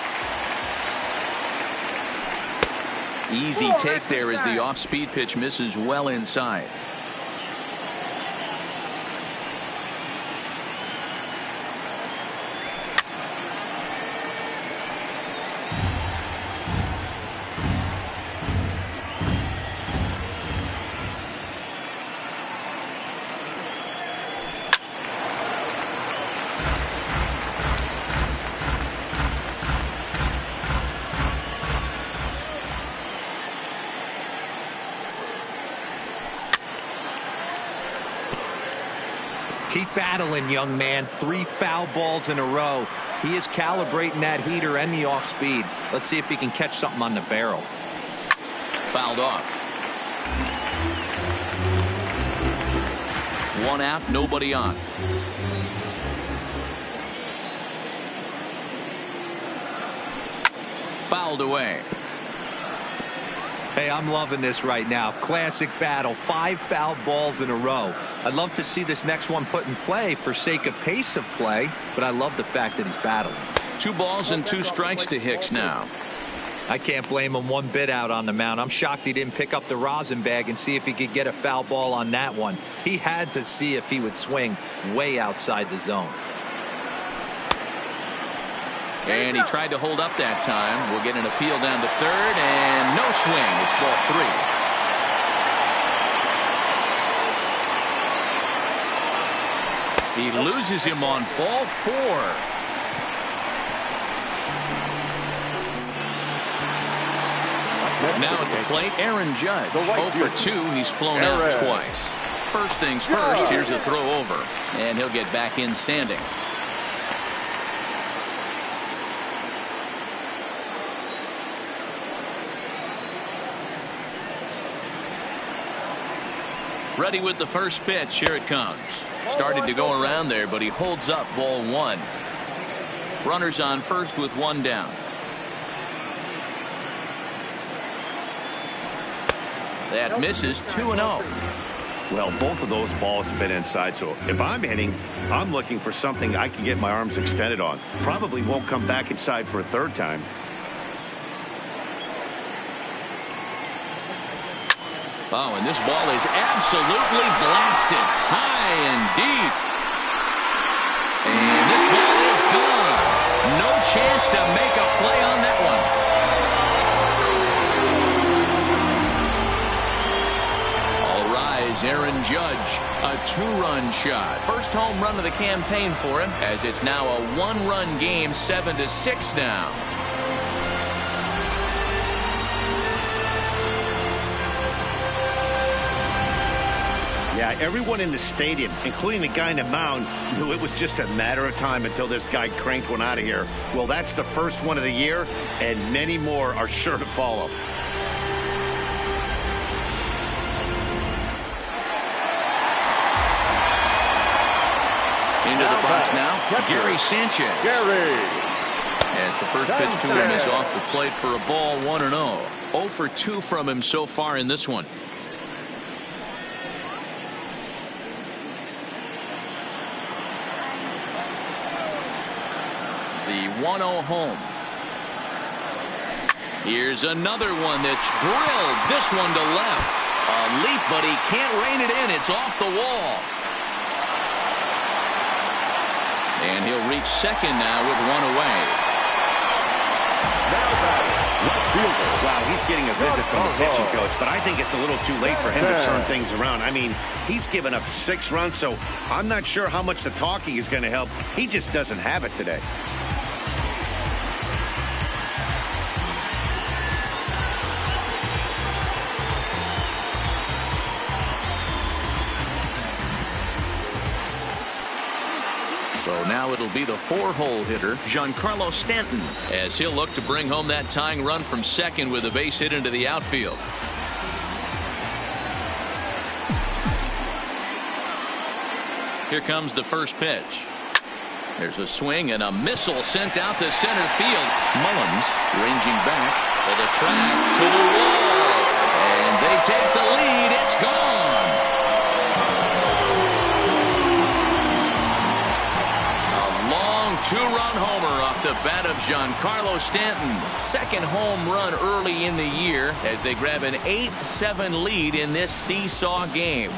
Easy take there as the off-speed pitch misses well inside. Keep battling, young man. 3 foul balls in a row. He is calibrating that heater and the off speed. Let's see if he can catch something on the barrel. Fouled off. 1 out, nobody on. fouled away. Hey, I'm loving this right now. Classic battle. 5 foul balls in a row. I'd love to see this next one put in play for sake of pace of play, but I love the fact that he's battling. 2 balls and 2 strikes to Hicks now. I can't blame him one bit out on the mound. I'm shocked he didn't pick up the rosin bag and see if he could get a foul ball on that one. He had to see if he would swing way outside the zone. And he tried to hold up that time. We'll get an appeal down to third, and no swing. It's ball 3. He loses him on ball 4. Now at the plate, Aaron Judge. 0 for 2. He's flown out twice. First things first, here's a throw over, and he'll get back in standing. Ready with the first pitch. Here it comes. Started to go around there, but he holds up ball 1. Runners on first with 1 down. That misses. 2-0. Well, both of those balls have been inside, so if I'm hitting, I'm looking for something I can get my arms extended on. Probably won't come back inside for a third time. Oh, and this ball is absolutely blasted high and deep. And this ball is gone. No chance to make a play on that one. All rise, Aaron Judge, a 2-run shot. First home run of the campaign for him, as it's now a 1-run game, 7-6 now. Yeah, everyone in the stadium, including the guy in the mound, knew it was just a matter of time until this guy cranked one out of here. Well, that's the first one of the year, and many more are sure to follow. Into the box now, Gary Sanchez. As the first pitch to him is off the plate for a ball, 1-0. 0 for 2 from him so far in this one. The 1-0 home. Here's another one that's drilled. This one to left. A leap, but he can't rein it in. It's off the wall. And he'll reach second now with 1 away. Wow, he's getting a visit from the pitching coach, but I think it's a little too late for him to turn things around. I mean, he's given up 6 runs, so I'm not sure how much the talking is going to help. He just doesn't have it today. So now it'll be the 4-hole hitter, Giancarlo Stanton, as he'll look to bring home that tying run from second with a base hit into the outfield. Here comes the first pitch. There's a swing and a missile sent out to center field. Mullins ranging back for the track to the wall. And they take the lead. It's gone. Two-run homer off the bat of Giancarlo Stanton. Second home run early in the year as they grab an 8-7 lead in this seesaw game.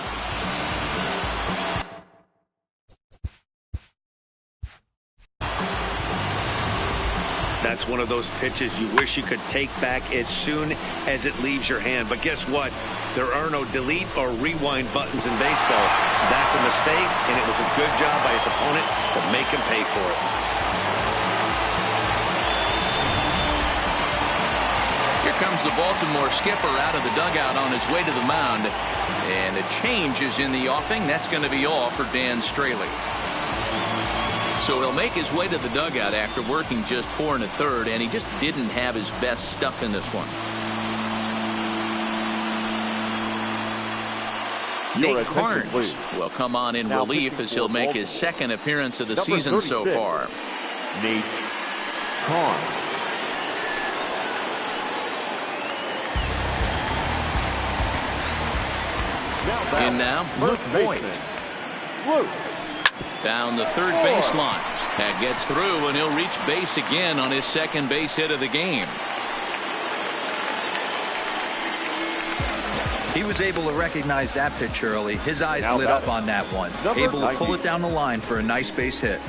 That's one of those pitches you wish you could take back as soon as it leaves your hand. But guess what? There are no delete or rewind buttons in baseball. That's a mistake, and it was a good job by his opponent to make him pay for it. Here comes the Baltimore skipper out of the dugout on his way to the mound. And a change is in the offing. That's going to be all for Dan Straley. So he'll make his way to the dugout after working just 4 1/3, and he just didn't have his best stuff in this one. Nate Carnes will come on in relief as he'll make his second appearance of the season so far. Nate Carnes. In now, Luke Boyd. Down the third baseline. That gets through, and he'll reach base again on his second base hit of the game. He was able to recognize that pitch early. His eyes lit up on that one. Able to pull it down the line for a nice base hit.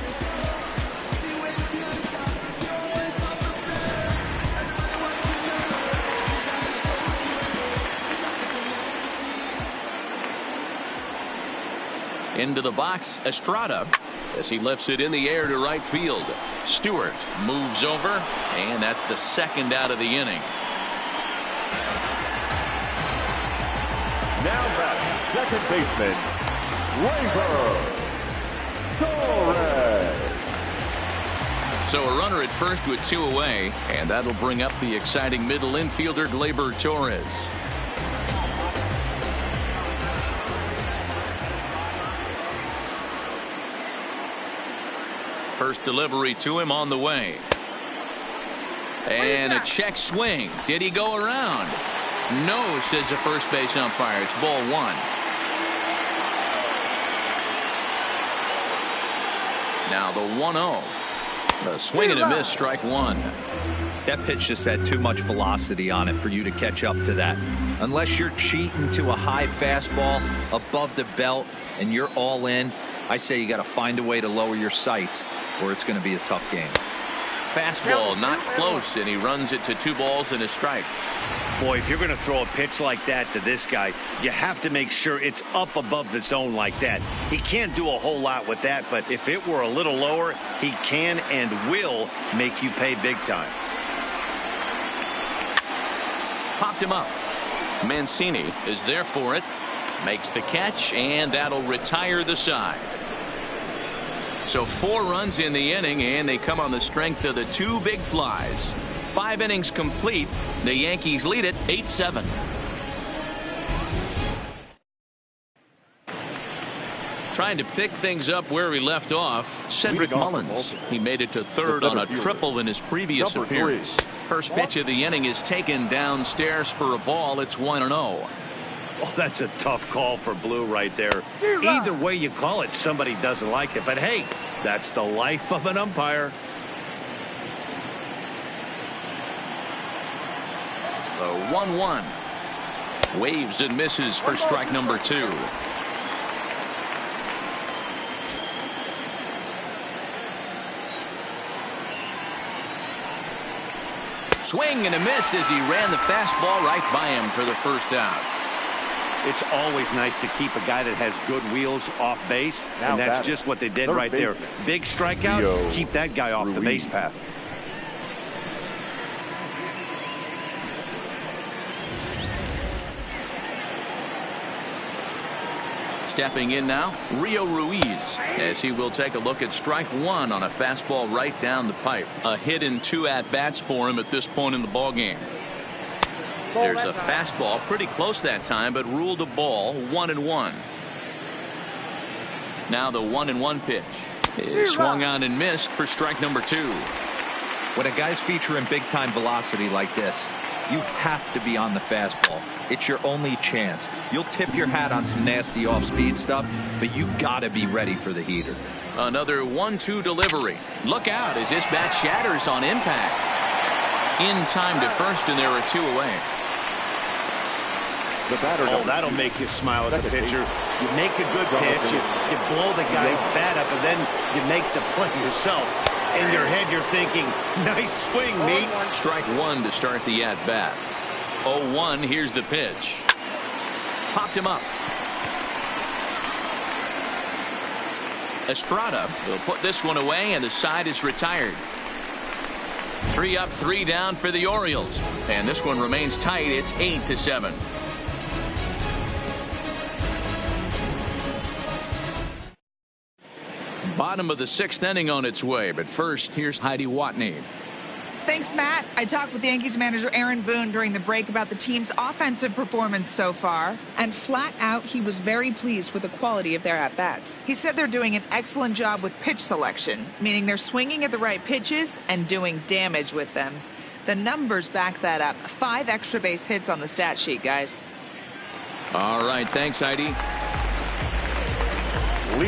Into the box, Estrada, as he lifts it in the air to right field. Stewart moves over, and that's the second out of the inning. Now back, second baseman, Torres. So a runner at first with 2 away, and that'll bring up the exciting middle infielder, Gleyber Torres. First delivery to him on the way. And a check swing. Did he go around? No, says the first base umpire. It's ball 1. Now the 1-0. A swing and a miss, strike 1. That pitch just had too much velocity on it for you to catch up to that. Unless you're cheating to a high fastball above the belt and you're all in, I say you got to find a way to lower your sights or it's going to be a tough game. Fastball not close, and he runs it to 2 balls and a strike. Boy, if you're going to throw a pitch like that to this guy, you have to make sure it's up above the zone like that. He can't do a whole lot with that, but if it were a little lower, he can and will make you pay big time. Popped him up. Mancini is there for it. Makes the catch, and that'll retire the side. So 4 runs in the inning, and they come on the strength of the 2 big flies. 5 innings complete. The Yankees lead it 8-7. Trying to pick things up where we left off, Cedric Mullins. He made it to third on a triple in his previous appearance. First pitch of the inning is taken downstairs for a ball. It's 1-0. Oh, that's a tough call for Blue right there. Either way you call it, somebody doesn't like it. But hey, that's the life of an umpire. The 1-1. Waves and misses for strike number 2. Swing and a miss as he ran the fastball right by him for the first out. It's always nice to keep a guy that has good wheels off base, and that's just what they did right there. Big strikeout, keep that guy off the base path. Stepping in now, Rio Ruiz, as he will take a look at strike 1 on a fastball right down the pipe. A hit in 2 at-bats for him at this point in the ballgame. There's a fastball pretty close that time, but ruled a ball. 1-1. Now the 1-1 pitch is swung on and missed for strike number 2. When a guy's featuring big-time velocity like this, you have to be on the fastball. It's your only chance. You'll tip your hat on some nasty off-speed stuff, but you gotta be ready for the heater. Another 1-2 delivery. Look out as this bat shatters on impact. In time to first, and there are 2 away. The batter. Oh, that'll make you smile as a pitcher. You make a good pitch, you blow the guy's bat up, and then you make the play yourself. In your head, you're thinking, nice swing, mate. Strike 1 to start the at-bat. 0-1, here's the pitch. Popped him up. Estrada will put this one away, and the side is retired. 3 up, 3 down for the Orioles. And this one remains tight. It's 8-7. Bottom of the 6th inning on its way, but first, here's Heidi Watney. Thanks, Matt. I talked with Yankees manager Aaron Boone during the break about the team's offensive performance so far, and flat out, he was very pleased with the quality of their at-bats. He said they're doing an excellent job with pitch selection, meaning they're swinging at the right pitches and doing damage with them. The numbers back that up. 5 extra base hits on the stat sheet, guys. All right, thanks, Heidi.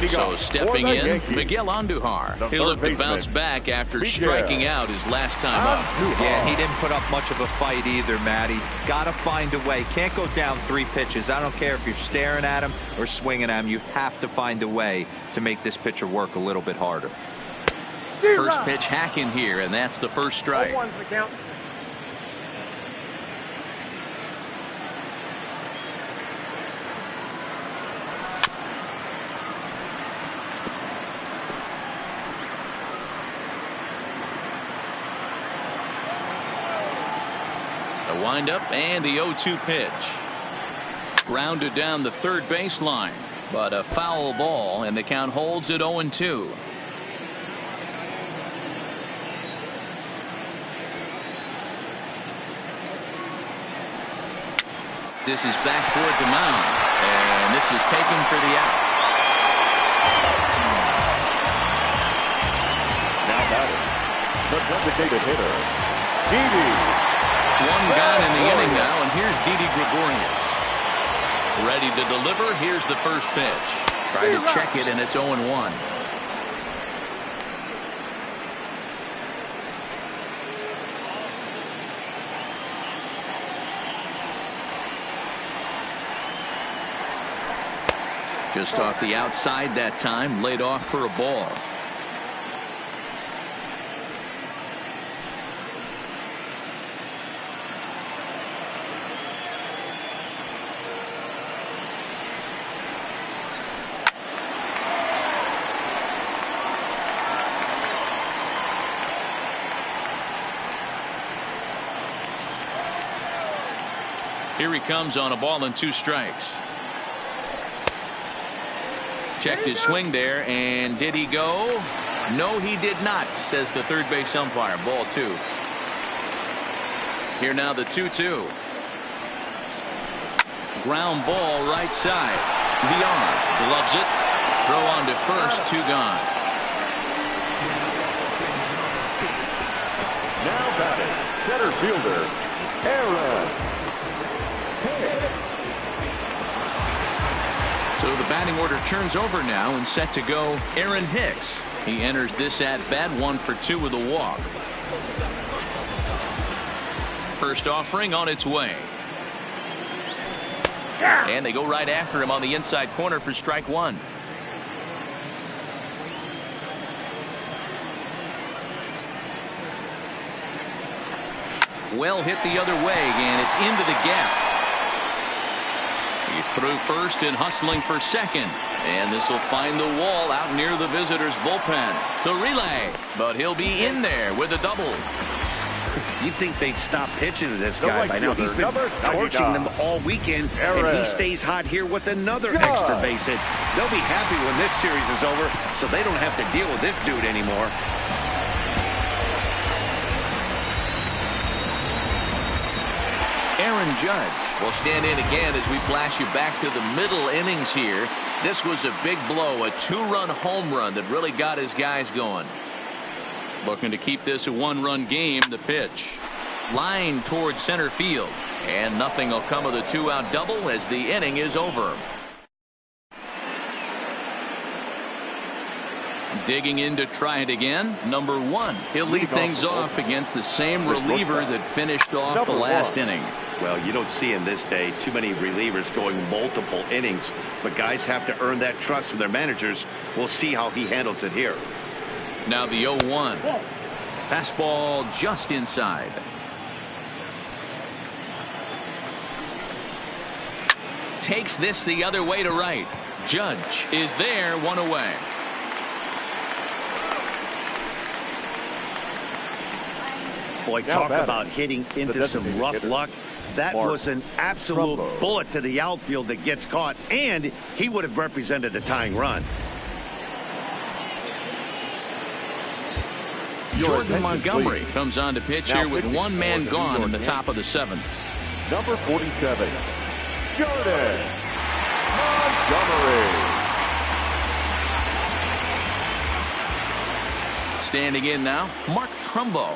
So stepping in, Yankees, Miguel Andujar. He'll look to bounce back after striking out his last time up. Yeah, he didn't put up much of a fight either, Matty. Got to find a way. Can't go down 3 pitches. I don't care if you're staring at him or swinging at him. You have to find a way to make this pitcher work a little bit harder. First pitch hacking here, and that's the first strike. The windup and the 0-2 pitch. Grounded down the third baseline, but a foul ball, and the count holds at 0-2. This is back toward the mound, and this is taken for the out. Now batting, the designated hitter, Didi. One gone in the inning now, and here's Didi Gregorius. Ready to deliver. Here's the first pitch. Try to check it, and it's 0-1. Just off the outside that time, laid off for a ball. Here he comes on a ball and 2 strikes. Checked his swing there, and did he go? No, he did not, says the third base umpire. Ball 2. Here now the 2-2. Ground ball right side. The arm gloves it. Throw on to first. 2 gone. Now batting, center fielder, Aaron. So the batting order turns over now, and set to go Aaron Hicks. He enters this at bat 1 for 2 with a walk. First offering on its way. And they go right after him on the inside corner for strike 1. Well hit the other way, and it's into the gap. He's through first and hustling for second. And this will find the wall out near the visitors' bullpen. The relay, but he'll be in there with a double. You'd think they'd stop pitching to this guy by now. He's been torching them all weekend, and he stays hot here with another extra base hit. They'll be happy when this series is over, so they don't have to deal with this dude anymore. Aaron Judge will stand in again as we flash you back to the middle innings here. This was a big blow, a 2-run home run that really got his guys going. Looking to keep this a 1-run game. The pitch. Line towards center field. And nothing will come of the 2-out double as the inning is over. Digging in to try it again. Number 1. He'll lead things off against the same reliever that finished off the last inning. Well, you don't see in this day too many relievers going multiple innings, but guys have to earn that trust from their managers. We'll see how he handles it here. Now the 0-1. Fastball just inside. Takes this the other way to right. Judge is there, 1 away. Boy, talk about hitting into some rough luck. That was an absolute bullet to the outfield that gets caught, and he would have represented a tying run. Jordan Montgomery comes on to pitch here with 1 man gone in the top of the 7th. Number 47, Jordan Montgomery. Standing in now, Mark Trumbo.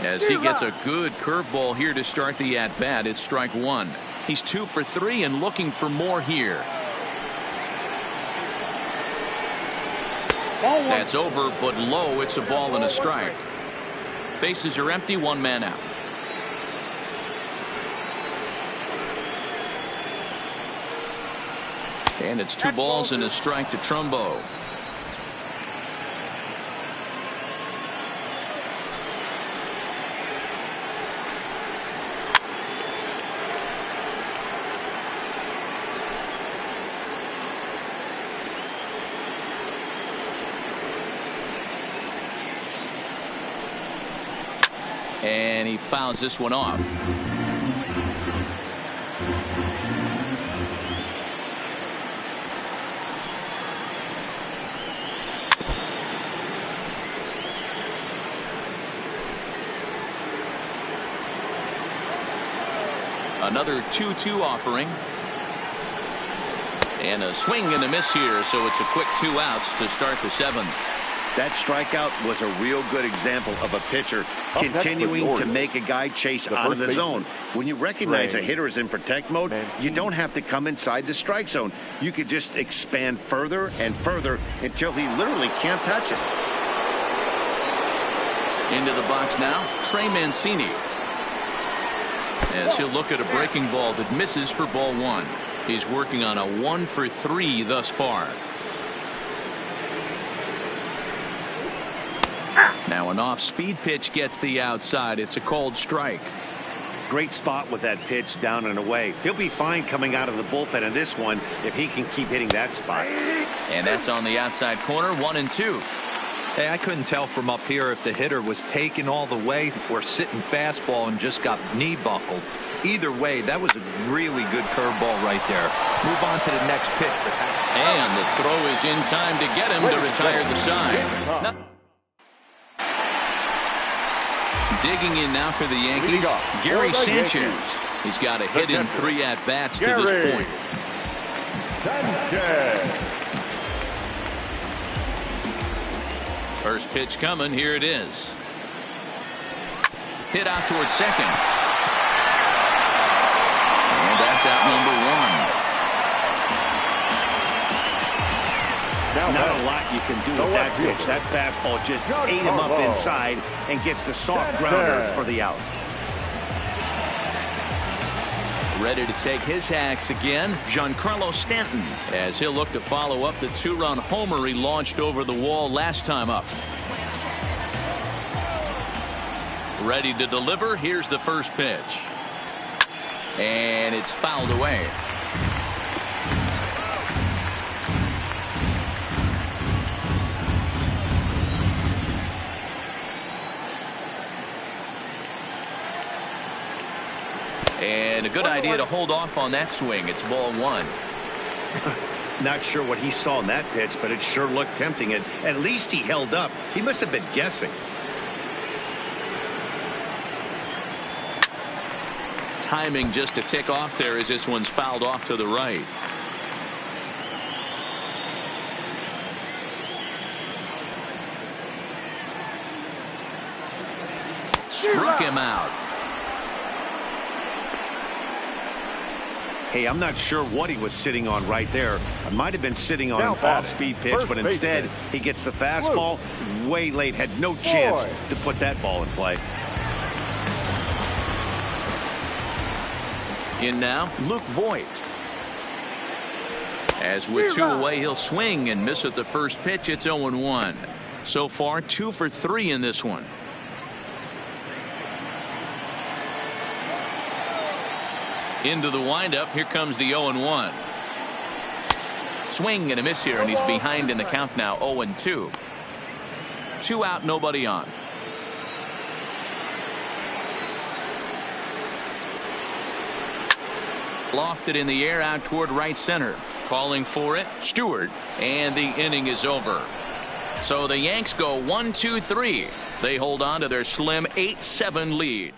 As he gets a good curveball here to start the at-bat, it's strike 1. He's 2 for 3 and looking for more here. That's over, but low. It's a ball and a strike. Bases are empty, 1 man out. And it's 2 balls and a strike to Trumbo. And he fouls this one off. Another 2-2 offering. And a swing and a miss here, so it's a quick 2 outs to start the 7th. That strikeout was a real good example of a pitcher continuing to make a guy chase out of the zone. When you recognize a hitter is in protect mode, you don't have to come inside the strike zone. You could just expand further and further until he literally can't touch it. Into the box now, Trey Mancini. As he'll look at a breaking ball that misses for ball 1. He's working on a 1 for 3 thus far. Now an off-speed pitch gets the outside. It's a called strike. Great spot with that pitch down and away. He'll be fine coming out of the bullpen in this one if he can keep hitting that spot. And that's on the outside corner, 1-2. Hey, I couldn't tell from up here if the hitter was taking all the way or sitting fastball and just got knee buckled. Either way, that was a really good curveball right there. Move on to the next pitch. And the throw is in time to get him to retire the side. Digging in now for the Yankees, Gary Sanchez. He's got a hit in 3 at-bats to this point. First pitch coming. Here it is. Hit out towards second. And that's out number 1. Not a lot you can do with that pitch. That fastball just ate him up inside and gets the soft grounder for the out. Ready to take his hacks again, Giancarlo Stanton, as he'll look to follow up the 2-run homer he launched over the wall last time up. Ready to deliver. Here's the first pitch. And it's fouled away. And a good idea to hold off on that swing. It's ball 1. Not sure what he saw in that pitch, but it sure looked tempting. And at least he held up. He must have been guessing. Timing just to tick off there as this one's fouled off to the right. Struck him out. Hey, I'm not sure what he was sitting on right there. It might have been sitting on an off-speed pitch, but instead he gets the fastball way late. Had no chance to put that ball in play. In now, Luke Voigt. As with 2 away, he'll swing and miss at the first pitch. It's 0-1. So far, 2 for 3 in this one. Into the windup. Here comes the 0-1. Swing and a miss here, and he's behind in the count now, 0-2. 2 out, nobody on. Lofted in the air out toward right center. Calling for it, Stewart, and the inning is over. So the Yanks go 1-2-3. They hold on to their slim 8-7 lead.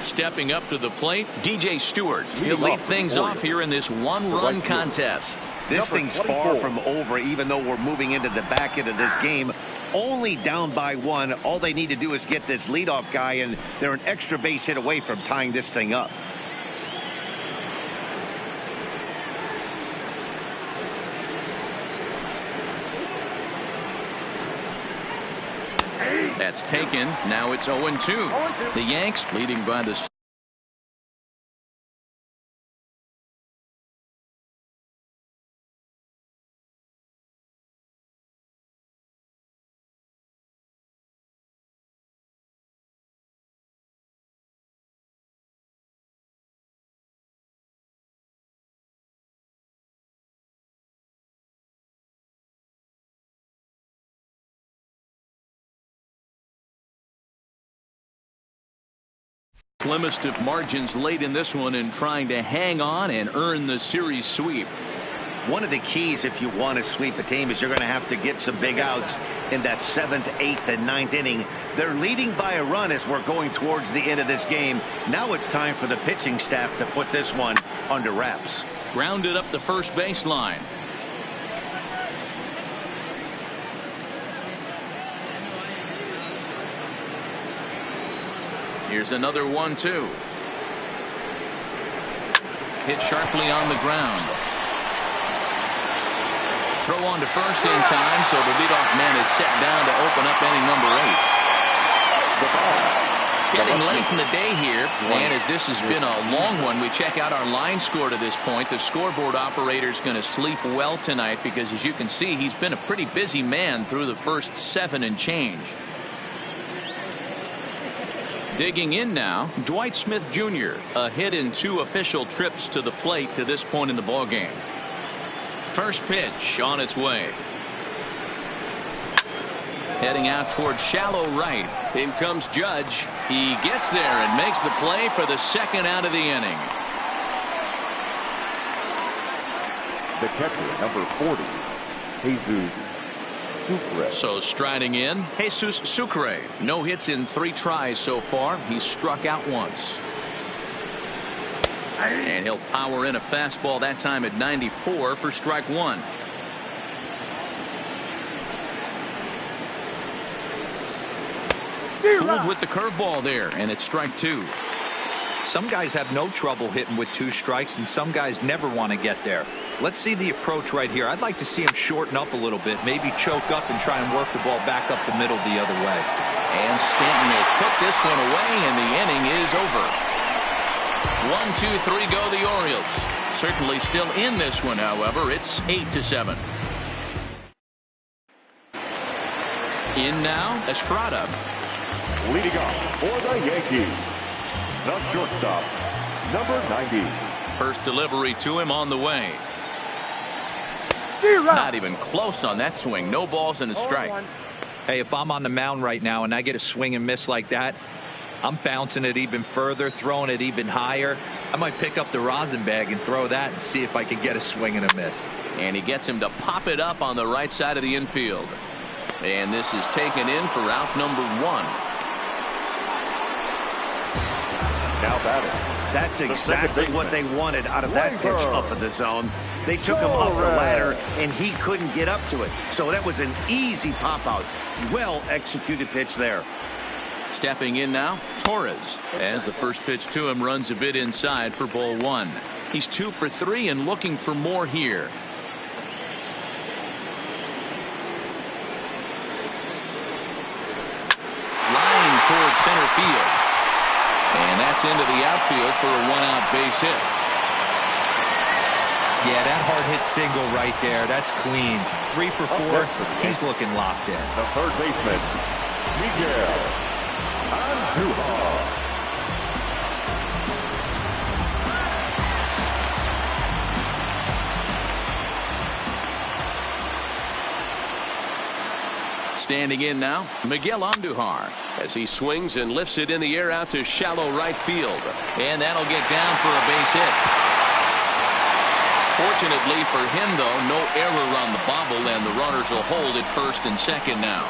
Stepping up to the plate, DJ Stewart. He'll lead things off here in this 1-run contest. This thing's far from over, even though we're moving into the back end of this game. only down by 1. All they need to do is get this leadoff guy, and they're an extra base hit away from tying this thing up. That's taken. Now it's 0-2. The Yanks leading by the slimmest of margins late in this one and trying to hang on and earn the series sweep. One of the keys if you want to sweep a team is you're going to have to get some big outs in that 7th, 8th, and 9th inning. They're leading by a run as we're going towards the end of this game. Now it's time for the pitching staff to put this one under wraps. Grounded up the first baseline. Here's another 1-2. Hit sharply on the ground. Throw on to first in time, so the leadoff man is set down to open up inning number 8. Getting late in the day here, and as this has been a long one, we check out our line score to this point. The scoreboard operator's going to sleep well tonight because, as you can see, he's been a pretty busy man through the first 7 and change. Digging in now, Dwight Smith Jr. A hit in 2 official trips to the plate to this point in the ballgame. First pitch on its way. Heading out towards shallow right. In comes Judge. He gets there and makes the play for the second out of the inning. The catcher, number 40, Jesus Sucre. So striding in, Jesus Sucre. No hits in 3 tries so far. He's struck out once. And he'll power in a fastball that time at 94 for strike 1. Pulled with the curveball there, and it's strike 2. Some guys have no trouble hitting with 2 strikes, and some guys never want to get there. Let's see the approach right here. I'd like to see him shorten up a little bit, maybe choke up and try and work the ball back up the middle the other way. And Stanton will put this one away, and the inning is over. 1, 2, 3 go the Orioles. Certainly still in this one, however. It's 8-7. In now, Estrada. Leading off for the Yankees, the shortstop, number 90. First delivery to him on the way. Not even close on that swing. No balls and a strike. Hey, if I'm on the mound right now and I get a swing and miss like that, I'm bouncing it even further, throwing it even higher. I might pick up the rosin bag and throw that and see if I can get a swing and a miss. And he gets him to pop it up on the right side of the infield. And this is taken in for out number 1. Now batting. That's exactly what they wanted out of that pitch up in the zone. They took him up the ladder, and he couldn't get up to it. So that was an easy pop-out. Well-executed pitch there. Stepping in now, Torres, as the first pitch to him runs a bit inside for ball 1. He's 2 for 3 and looking for more here. Line towards center field. And that's into the outfield for a 1-out base hit. Yeah, that hard hit single right there. That's clean. 3 for 4. He's looking locked in. The third baseman, Miguel Andujar. Standing in now, Miguel Andujar, as he swings and lifts it in the air out to shallow right field. And that'll get down for a base hit. Fortunately for him, though, no error on the bobble, and the runners will hold at first and second now.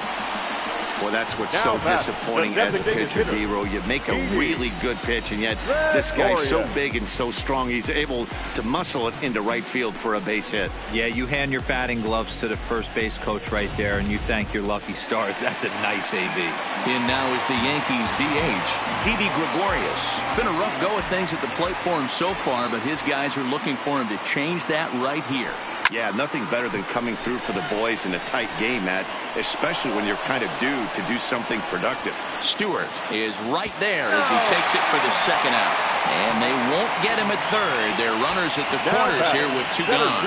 Well, that's what's so disappointing as a pitcher, D-Row. You make a really good pitch, and yet this guy's so big and so strong, he's able to muscle it into right field for a base hit. Yeah, you hand your batting gloves to the first base coach right there, and you thank your lucky stars. That's a nice AB. In now is the Yankees DH, Didi Gregorius. Been a rough go of things at the plate for him so far, but his guys are looking for him to change that right here. Yeah, nothing better than coming through for the boys in a tight game, Matt, especially when you're kind of due to do something productive. Stewart is right there as he takes it for the second out. And they won't get him at third. They're runners at the corners here with two gone.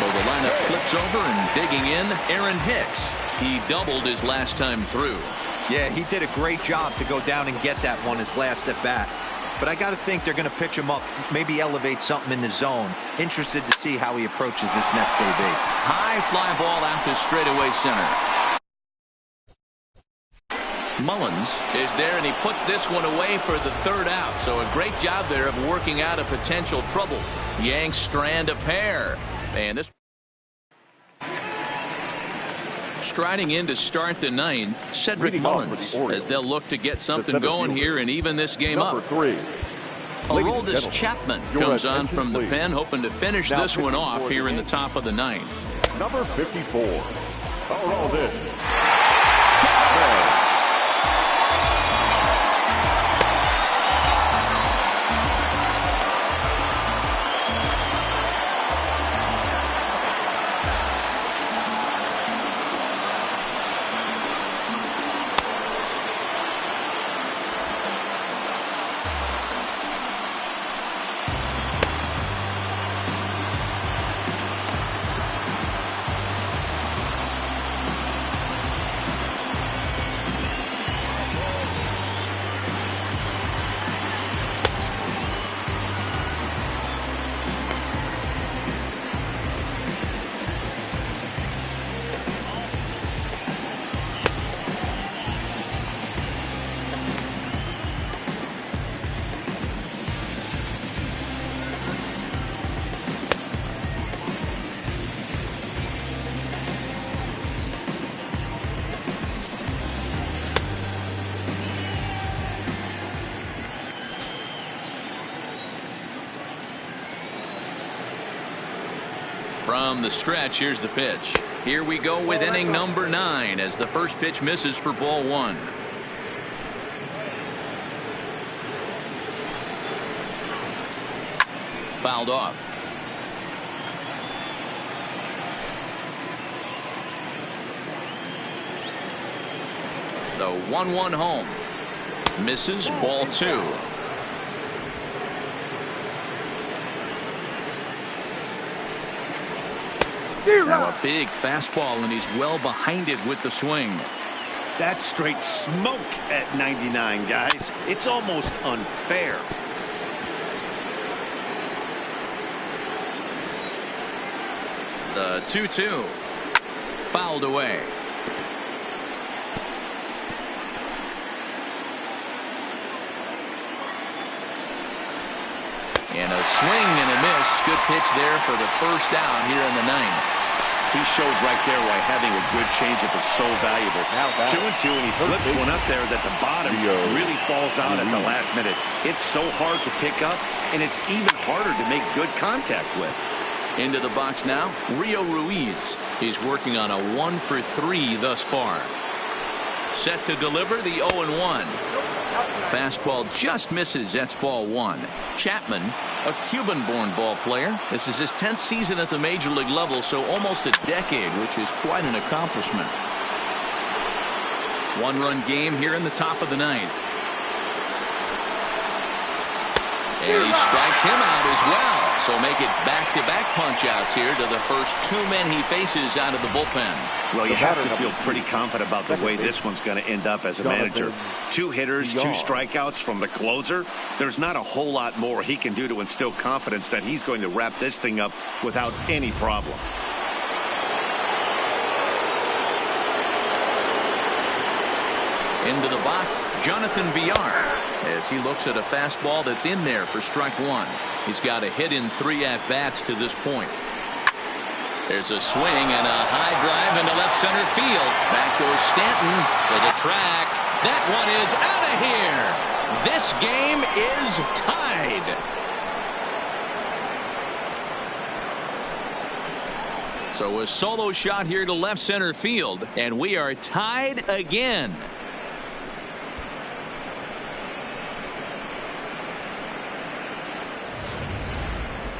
So the lineup flips over and digging in, Aaron Hicks. He doubled his last time through. Yeah, he did a great job to go down and get that one his last at bat. But I got to think they're going to pitch him up, maybe elevate something in the zone. Interested to see how he approaches this next AB. High fly ball out to straightaway center. Mullins is there, and he puts this one away for the third out. So a great job there of working out a potential trouble. Yanks strand a pair. And this striding in to start the ninth, Cedric Mullins, as they'll look to get something going here and even this game up. Aroldis Chapman comes on from the pen, hoping to finish this one off here in the top of the ninth. Number 54, Aroldis Chapman. From the stretch, here's the pitch. Here we go with inning number 9 as the first pitch misses for ball 1. Fouled off. The 1-1 home. Misses, ball 2. Now a big fastball, and he's well behind it with the swing. That's straight smoke at 99, guys. It's almost unfair. The 2-2. Fouled away. And a swing and a miss. Good pitch there for the first out here in the 9th. He showed right there why having a good changeup is so valuable. 2-2, and he flips one up there that the bottom really falls out at the last minute. It's so hard to pick up, and it's even harder to make good contact with. Into the box now, Rio Ruiz. He's working on a 1-for-3 thus far. Set to deliver the 0-1. Fastball just misses. That's ball 1. Chapman, a Cuban-born ball player. This is his 10th season at the major league level, so almost a decade, which is quite an accomplishment. 1-run game here in the top of the 9th. And he strikes him out as well. So make it back-to-back punch-outs here to the first 2 men he faces out of the bullpen. Well, you have to feel pretty confident about the way this one's going to end up as a manager. 2 hitters, 2 strikeouts from the closer. There's not a whole lot more he can do to instill confidence that he's going to wrap this thing up without any problem. Into the box, Jonathan Villar, as he looks at a fastball that's in there for strike 1. He's got a hit in 3 at-bats to this point. There's a swing and a high drive into left center field. Back goes Stanton to the track. That one is out of here. This game is tied. So a solo shot here to left center field, and we are tied again.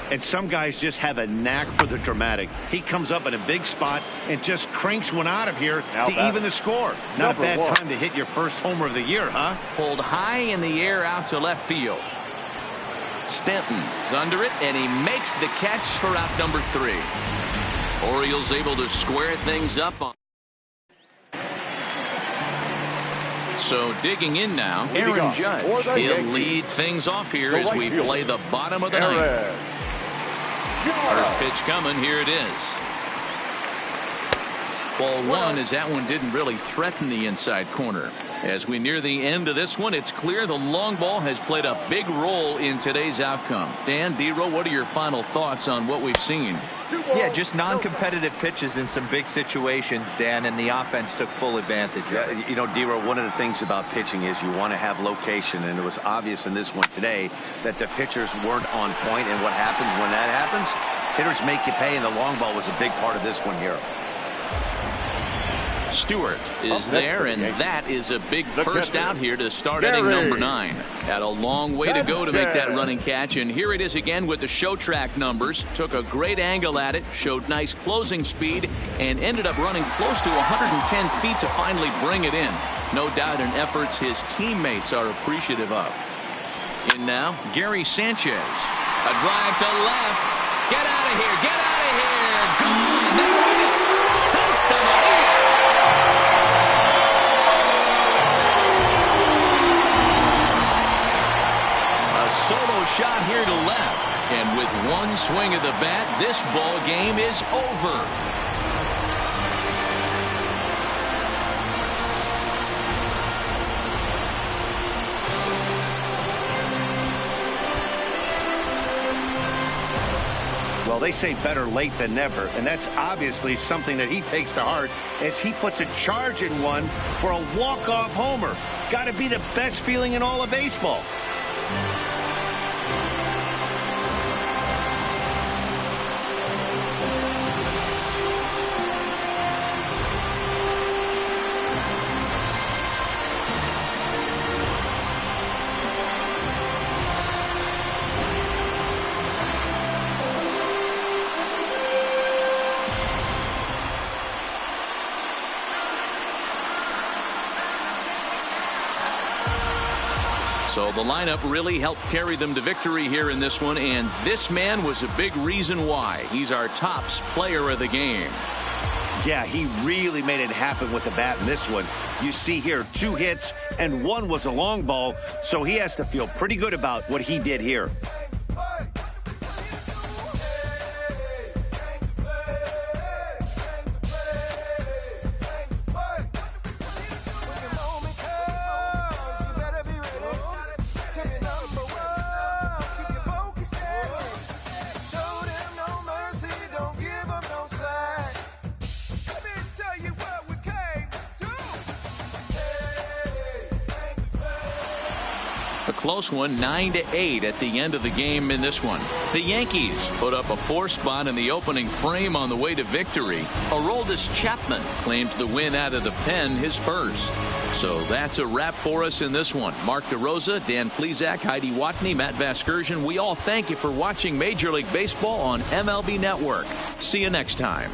And some guys just have a knack for the dramatic. He comes up in a big spot and just cranks one out of here to even the score. Not a bad time to hit your first homer of the year, huh? Pulled high in the air out to left field. Stanton's under it, and he makes the catch for out number 3. Orioles able to square things up on. So digging in now, Aaron Judge. He'll lead things off here as we play the bottom of the ninth. First pitch coming. Here it is. Ball 1 as that one didn't really threaten the inside corner. As we near the end of this one, it's clear the long ball has played a big role in today's outcome. Dan, D-Row, what are your final thoughts on what we've seen? Yeah, just non-competitive pitches in some big situations, Dan, and the offense took full advantage of it. You know, D-Row, one of the things about pitching is you want to have location, and it was obvious in this one today that the pitchers weren't on point, and what happens when that happens? Hitters make you pay, and the long ball was a big part of this one here. Stewart is there, and that is a big first out here to start inning number 9. Had a long way to go to make that running catch, and here it is again with the show track numbers. Took a great angle at it, showed nice closing speed, and ended up running close to 110 feet to finally bring it in. No doubt in efforts his teammates are appreciative of. In now, Gary Sanchez. A drive to left. Get out of here. Get out of here. Gone. Now it is Santa Maria. Solo shot here to left, and with one swing of the bat, this ball game is over. Well, they say better late than never, and that's obviously something that he takes to heart as he puts a charge in one for a walk-off homer. Got to be the best feeling in all of baseball. So the lineup really helped carry them to victory here in this one, and this man was a big reason why. He's our tops player of the game. Yeah, he really made it happen with the bat in this one. You see here 2 hits and 1 was a long ball, so he has to feel pretty good about what he did here. Close one, 9-8 at the end of the game in this one. The Yankees put up a 4 spot in the opening frame on the way to victory. Aroldis Chapman claims the win out of the pen, his first. So that's a wrap for us in this one. Mark DeRosa, Dan Plesac, Heidi Watney, Matt Vasgersian. We all thank you for watching Major League Baseball on MLB Network. See you next time.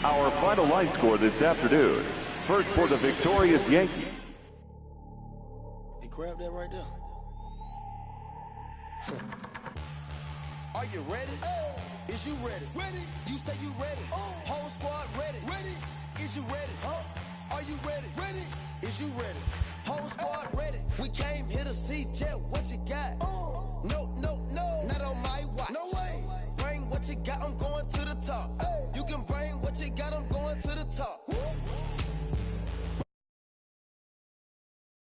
Our final line score this afternoon. First for the victorious Yankees. Grab that right there. Are you ready? Is you ready? Ready. You say you ready. Whole squad ready. Ready. Is you ready? Are you ready? Ready. Is you ready? Whole squad ready. We came here to see Jet. What you got? No, no, no. Not on my watch. No way. Bring what you got. I'm going to the top. You can bring what you